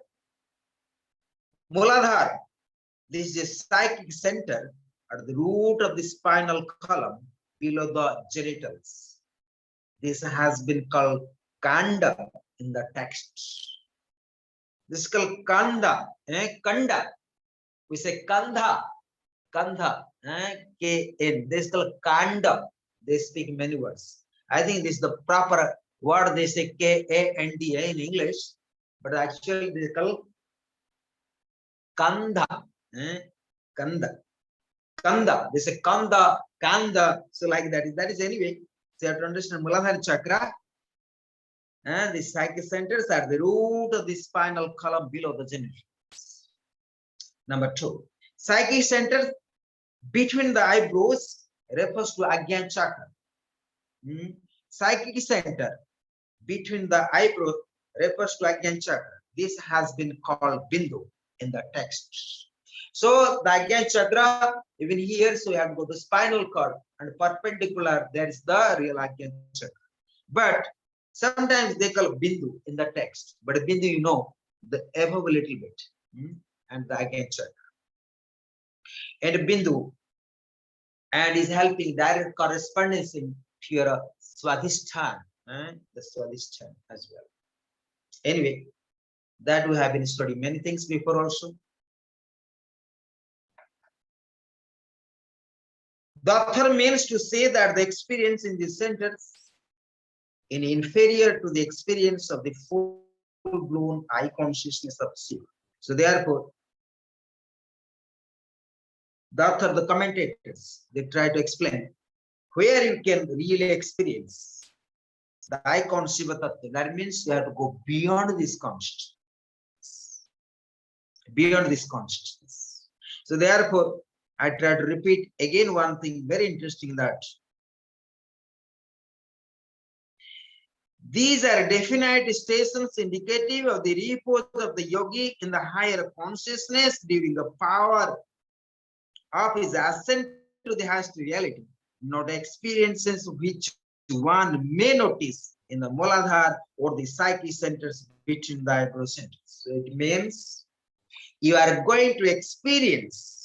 Muladhara, this is a psychic center at the root of the spinal column below the genitals. This has been called Kanda in the text. This is called Kanda. Kanda. We say Kandha. Kandha. K-N. This is called Kanda. They speak many words. I think this is the proper word. They say K-A-N-D-A in English. But actually they call Kandha. Kanda. Kanda. They say Kanda. Kanda. So like that. That is anyway. So you have to understand Muladhara chakra. And the psychic centers are the root of the spinal column below the genitals. Number 2, psychic center between the eyebrows refers to Ajna chakra. Psychic center between the eyebrows refers to Ajna chakra. This has been called Bindu in the text. So the Ajna chakra, even here, so you have to go to spinal cord and perpendicular, there is the real Ajna chakra. But sometimes they call Bindu in the text, but Bindu, you know, the above a little bit, and the Ajna chakra. And Bindu, and is helping direct correspondence in pure Swadhisthana, and the Swadhisthana as well. Anyway, that we have been studying many things before also. The author means to say that the experience in this sentence is inferior to the experience of the full-blown eye consciousness of Shiva. So therefore, the author, the commentators, they try to explain where you can really experience the icon Shiva Tattva. That means you have to go beyond this consciousness. Beyond this consciousness. So therefore, I try to repeat again one thing very interesting, that these are definite stations indicative of the repose of the yogi in the higher consciousness during the power of his ascent to the highest reality, not experiences which one may notice in the Muladhara or the psyche centers between the eyebrow centers. So it means you are going to experience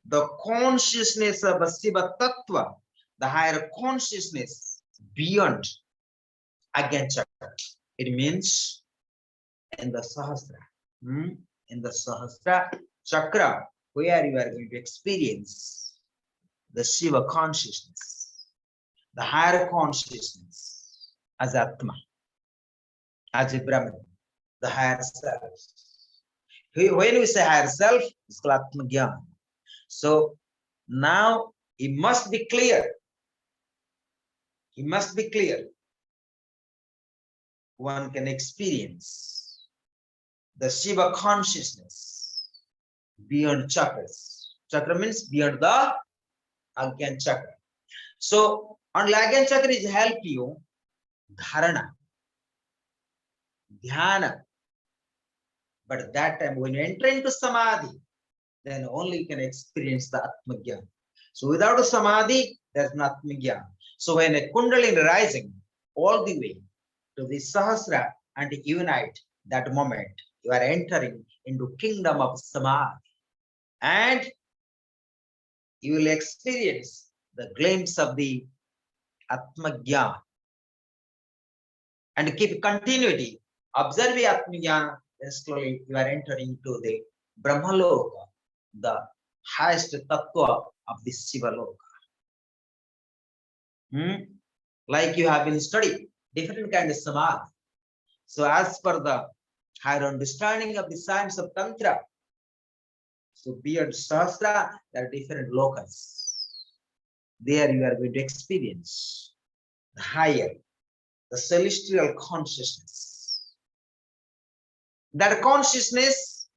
the consciousness of a Shiva Tattva, the higher consciousness beyond Agyan Chakra. It means in the Sahasra, in the Sahasra Chakra, where you are going to experience the Shiva consciousness, the higher consciousness as Atma, as a Brahman, the higher self. When we say higher self, it's called Atma Gyan. So now it must be clear. It must be clear. One can experience the Shiva consciousness beyond chakras. Chakra means beyond the Agyan Chakra. So only Agyan Chakra is help you dharana, dhyana. But at that time, when you enter into samadhi, then only you can experience the Atma Gyan. So without a samadhi, there's no Atma Gyan. So when a kundalini rising all the way to the Sahasra and unite, that moment you are entering into kingdom of samadhi, and you will experience the glimpse of the Atma Gyan. And keep continuity, observe the Atma Gyan, then slowly you are entering into the Brahmaloka, the highest tattva of the Shiva Loka. Like you have been studying different kind of samadhi. So as per the higher understanding of the science of tantra, so beyond Sahasra, there are different lokas. There you are going to experience the higher, the celestial consciousness. That consciousness,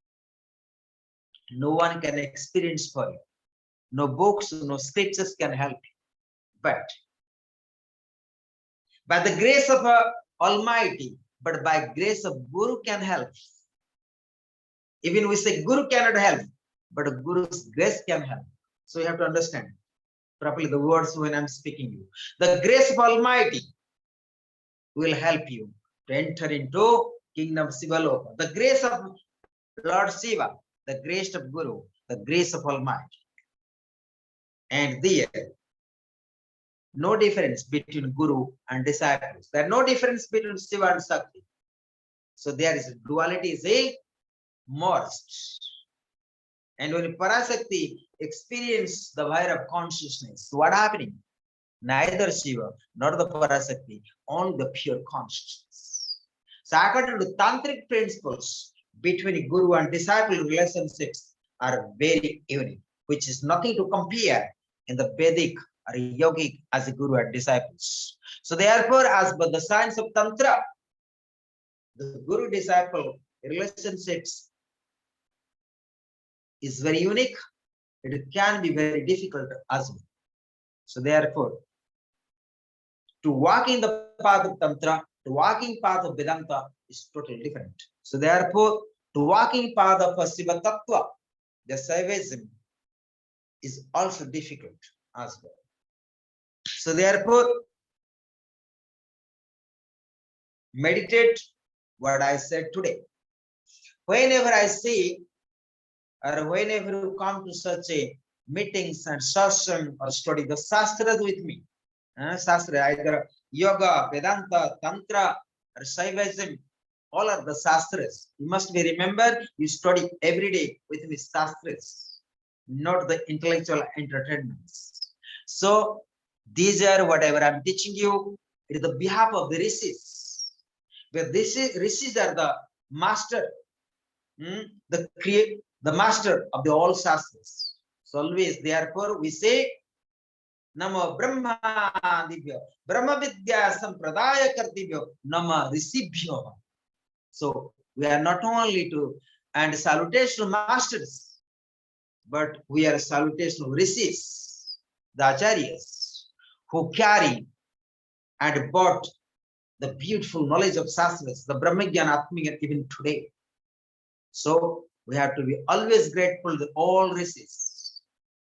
no one can experience for you. No books, no scriptures can help you. But by the grace of Almighty, but by grace of Guru can help. Even we say Guru cannot help, but Guru's grace can help. So you have to understand properly the words when I'm speaking you. The grace of Almighty will help you to enter into Kingdom of Shiva Loka. The grace of Lord Shiva, the grace of Guru, the grace of Almighty. And there, no difference between Guru and disciples. There are no difference between Shiva and Shakti. So there is duality is a merged. And when Parasakti experience the fire of consciousness, what happening? Neither Shiva nor the Parasakti, only the pure consciousness. So according to tantric principles, between Guru and disciple relationships are very unique, which is nothing to compare in the Vedic or yogic as a Guru and disciples. So therefore, as per the science of tantra, the Guru-disciple relationships is very unique. It can be very difficult as well. So therefore, to walk in the path of tantra, to walking path of Vedanta is totally different. So therefore, to walking path of Shiva Tattva, the Shaivism, is also difficult as well. So therefore, meditate what I said today. Whenever I see or whenever you come to such a meetings and session or study the Shastras with me, Shastra, either yoga, Vedanta, tantra, or Shaivism, all are the Shastras. You must be remember, you study every day with the Shastras, not the intellectual entertainments. So these are whatever I'm teaching you. It is the behalf of the rishis. Where rishis are the master, the master of the all Shastras. So always, therefore, we say Namo Brahma Dibhyo, Brahma Vidya Sampradaya Kartibhyo, Nama Risibhyo. So we are not only to and salutational masters, but we are salutational rishis, the acharyas, who carry and brought the beautiful knowledge of Shastras, the Brahmagyan Atmagyan even today. So we have to be always grateful to all rishis,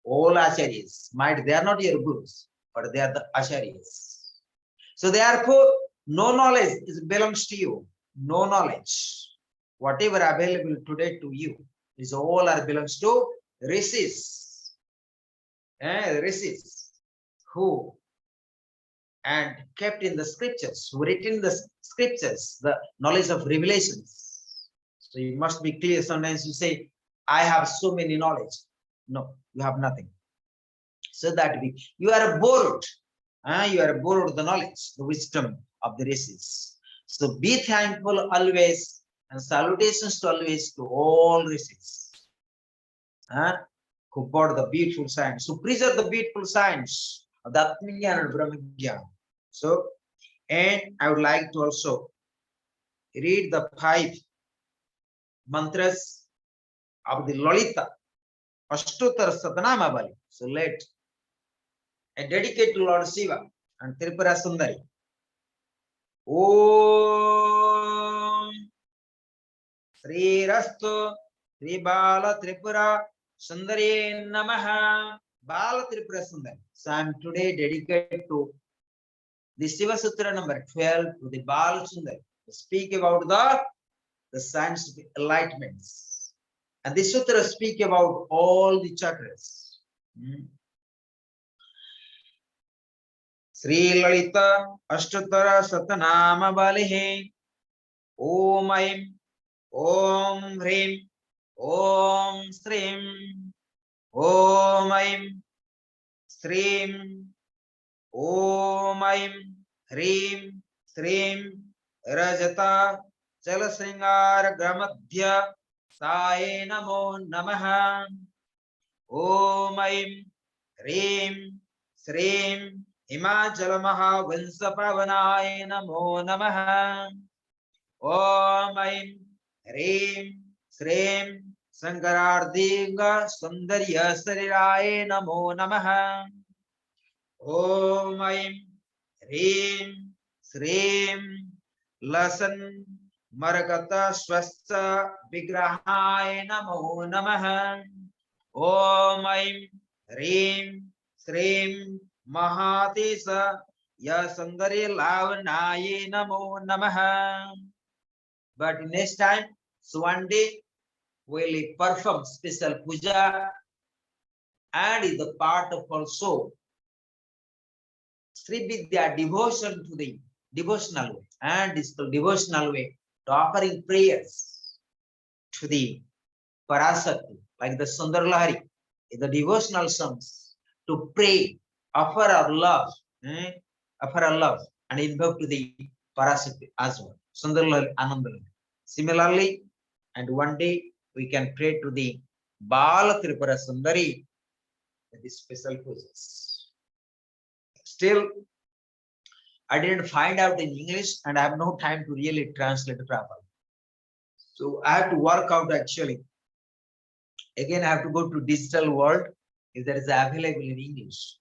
all acharyas. Might they are not your gurus, but they are the acharyas. So therefore, no knowledge belongs to you. No knowledge. Whatever available today to you is all are belongs to rishis. Rishis who and kept in the scriptures, who written the scriptures, the knowledge of revelations. So you must be clear. Sometimes you say, I have so many knowledge. No, you have nothing. So that you are borrowed. You are borrowed the knowledge, the wisdom of the rishis. So be thankful always and salutations to always to all rishis who brought the beautiful science, who preserve the beautiful science of the Atmagyan and Brahmagyan. So, and I would like to also read the 5 mantras of the Lalita Ashtottara Satanama Bali. So let I dedicate to Lord Shiva and Tripura Sundari. Om Sri Rastu Sri Bala Tripura Sundari Namaha Bala Tripura Sundari. So I am today dedicated to the Shiva Sutra number 12 to the Bala Sundari to speak about the science of enlightenments. And the sutra speak about all the chakras. Sri Lalita Ashtottara Satanama Balihe Om Aim Om Hrim Om Srim Om Aim Srim Om Aim Hrim Srim Rajata Chalasringar Gramadhya Saye Namo Namaha Om Aim Hrim Srim Himachala Mahavansa Pavanaye Namo Namaha Om Aim Hrim Srim Sankarardinga Sundarya Sariraye Namo Namaha Om Aim Hrim Srim Lasan Margata Swasta Vigrahaye Namo Namaha Om Aim Hrim Srim Mahatisa Yasandari Lavanaye Namo Namaha. But next time, so one day, we'll perform special puja and is the part of also Sri Vidya devotion to the devotional way, and is the devotional way to offering prayers to the Parasakti, like the Sundar Lahari, the devotional songs to pray, offer our love, and invoke to the Parasakti as well. Sundar Lahari, Ananda Lahari. Similarly, and one day we can pray to the Bala Tripura Sundari with these special pujas. Still, I didn't find out in English and I have no time to really translate it properly. So I have to work out actually. Again, I have to go to digital world if there is available in English.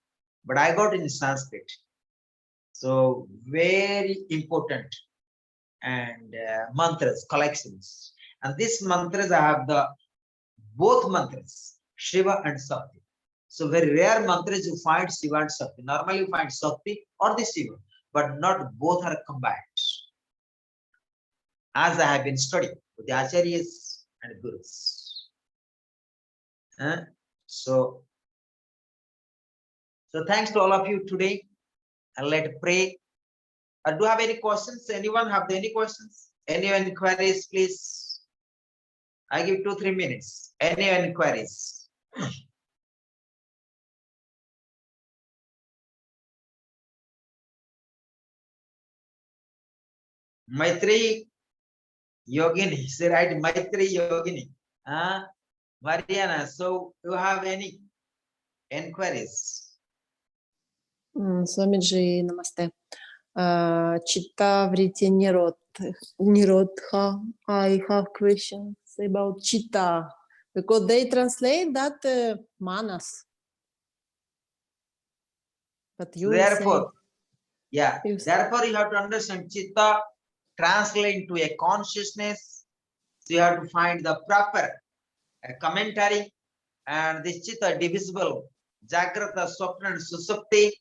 But I got in Sanskrit. So very important and mantras, collections. And these mantras, I have the both mantras, Shiva and Shakti. So very rare mantras you find Shiva and Shakti. Normally you find Shakti or the Shiva, but not both are combined. As I have been studying with the acharyas and gurus. So thanks to all of you today. and let's pray. Do you have any questions? Anyone have any questions? Any inquiries, please? I give 2-3 minutes. Any inquiries? Maitri Yogini, say right, Maitri Yogini. Mariana, so you have any inquiries? Swamiji, namaste. Chitta Vritti Nirodha. I have questions about Chitta because they translate that manas. But you Therefore, you therefore you have to understand Chitta translate into a consciousness. So you have to find the proper commentary, and this Chitta divisible, Jagrata, Swapna, and Susupti,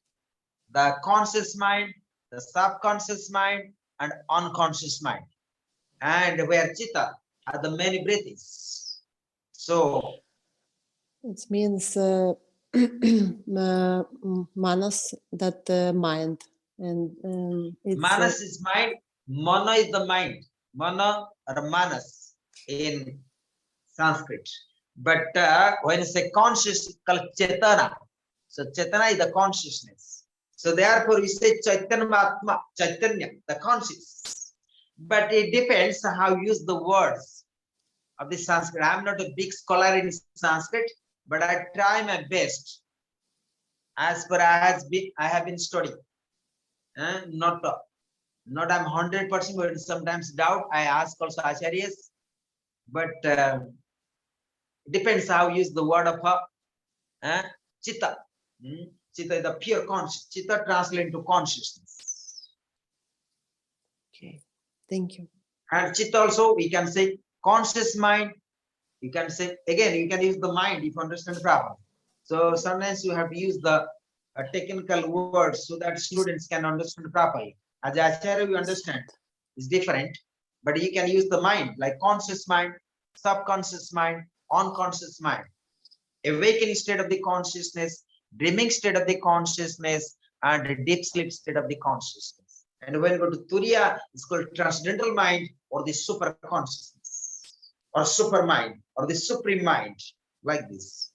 the conscious mind, the subconscious mind, and unconscious mind, and where Chitta are the many breaths. So it means manas, that mind, and it's manas is mind, mana is the mind, mana or manas in Sanskrit. But when you say conscious, called Chetana. So Chetana is the consciousness. So therefore we say Chaitanya, Chaitanya, the conscious. But it depends how you use the words of the Sanskrit. I'm not a big scholar in Sanskrit, but I try my best as per I have been studying. Not I'm 100%, but sometimes doubt. I ask also acharyas, but depends how you use the word of Chitta. Chitta is the pure conscious. Chitta translates into consciousness. okay. Thank you. And Chitta also, we can say conscious mind. You can say, again, you can use the mind if you understand properly. So sometimes you have to use the technical words so that students can understand properly. As Acharya, we understand is different, but you can use the mind like conscious mind, subconscious mind, unconscious mind, awakening state of the consciousness, dreaming state of the consciousness, and deep sleep state of the consciousness. And when you go to Turiya, it's called transcendental mind or the super consciousness or super mind or the supreme mind, like this.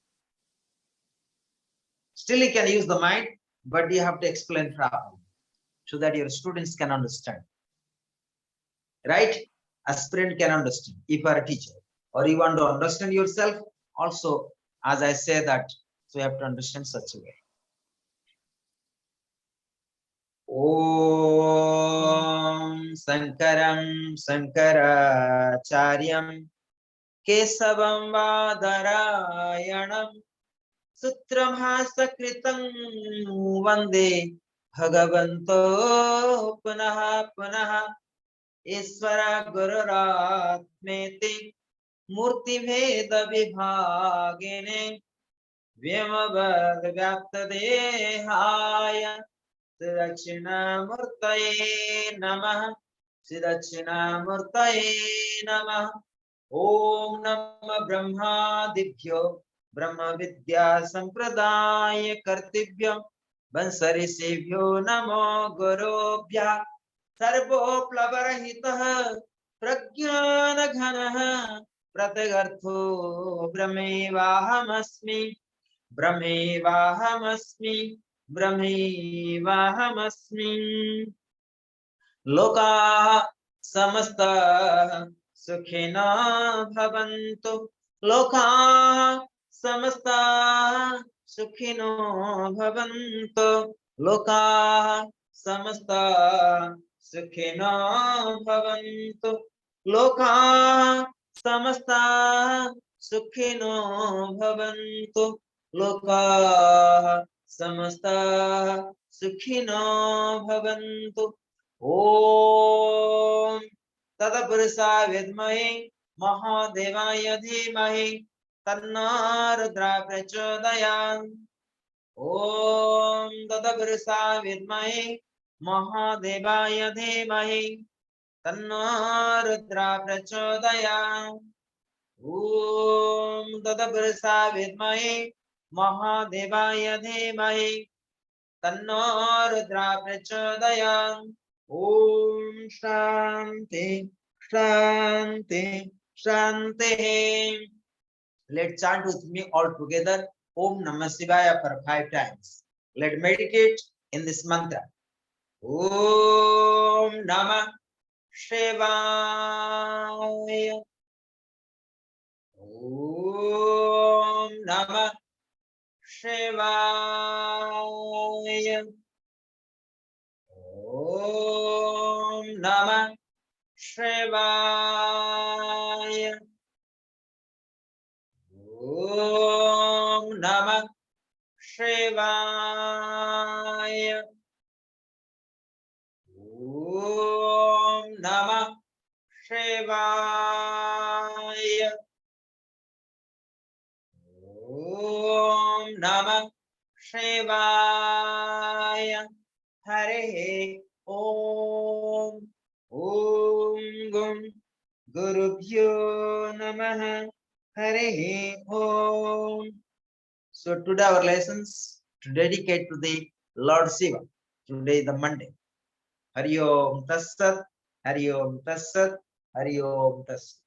Still you can use the mind, but you have to explain properly so that your students can understand. Right? Aspirant can understand if you are a teacher, or you want to understand yourself also, as I say that, so you have to understand such a way. Om Sankaram Sankaracharyam Kesavam Vadarayanam Sutramhasakritam Vande Bhagavanto Punaha Punaha Isvara Gururatmeti Murti Veda Vibhagine Vyamavad Vyapta Dehaya Siddhachinamurtaye Namah Siddhachinamurtaye Namah Om Namah Brahma Dibhyo Brahma Vidya Sampradaya Kartibhyam Bansarishibhyo Namo Gurubhya Sarvo Plavarahitah Pragyana Ghanaha Pratagartho Brahmevahamasmi Brahmevahamasmi Brahmevahamasmi Loka Samasta Sukhina Bhavantu Loka Samasta Sukhino Bhavantu Loka Samasta Sukhino Bhavantu Loka Samasta Sukhino Bhavantu Loka Samasta Sukhino Bhavantu Om Tadapurusa Vidmahe Mahadevaya Dhimahi Tanna Rudra Prachodayam Om Tadapurusa Vidmahe Mahadevaya Dhimahi Tanna Rudra Prachodayam Om Tadapurusa Vidmahe Mahadevaya Dhimahi तन्नो रुद्रा प्रचोदयात्. Om Shanti Shanti Shanti. Let's chant with me all together. Om Namah Shivaya for 5 times. Let's meditate in this mantra. Om Namah Shivaya. Om Namah Shivaya. Om Namah Shivaya. Om Namah Shivaya. Om Namah Shivaya. Om Namah Shivaya. Hare Om. Om Gum Gurubhyo Namaha. Hare Om. So today our lessons to dedicate to the Lord Shiva. Today is the Monday. Hari Om Tassat. Hari Om Tassat. Hari Om Tassat.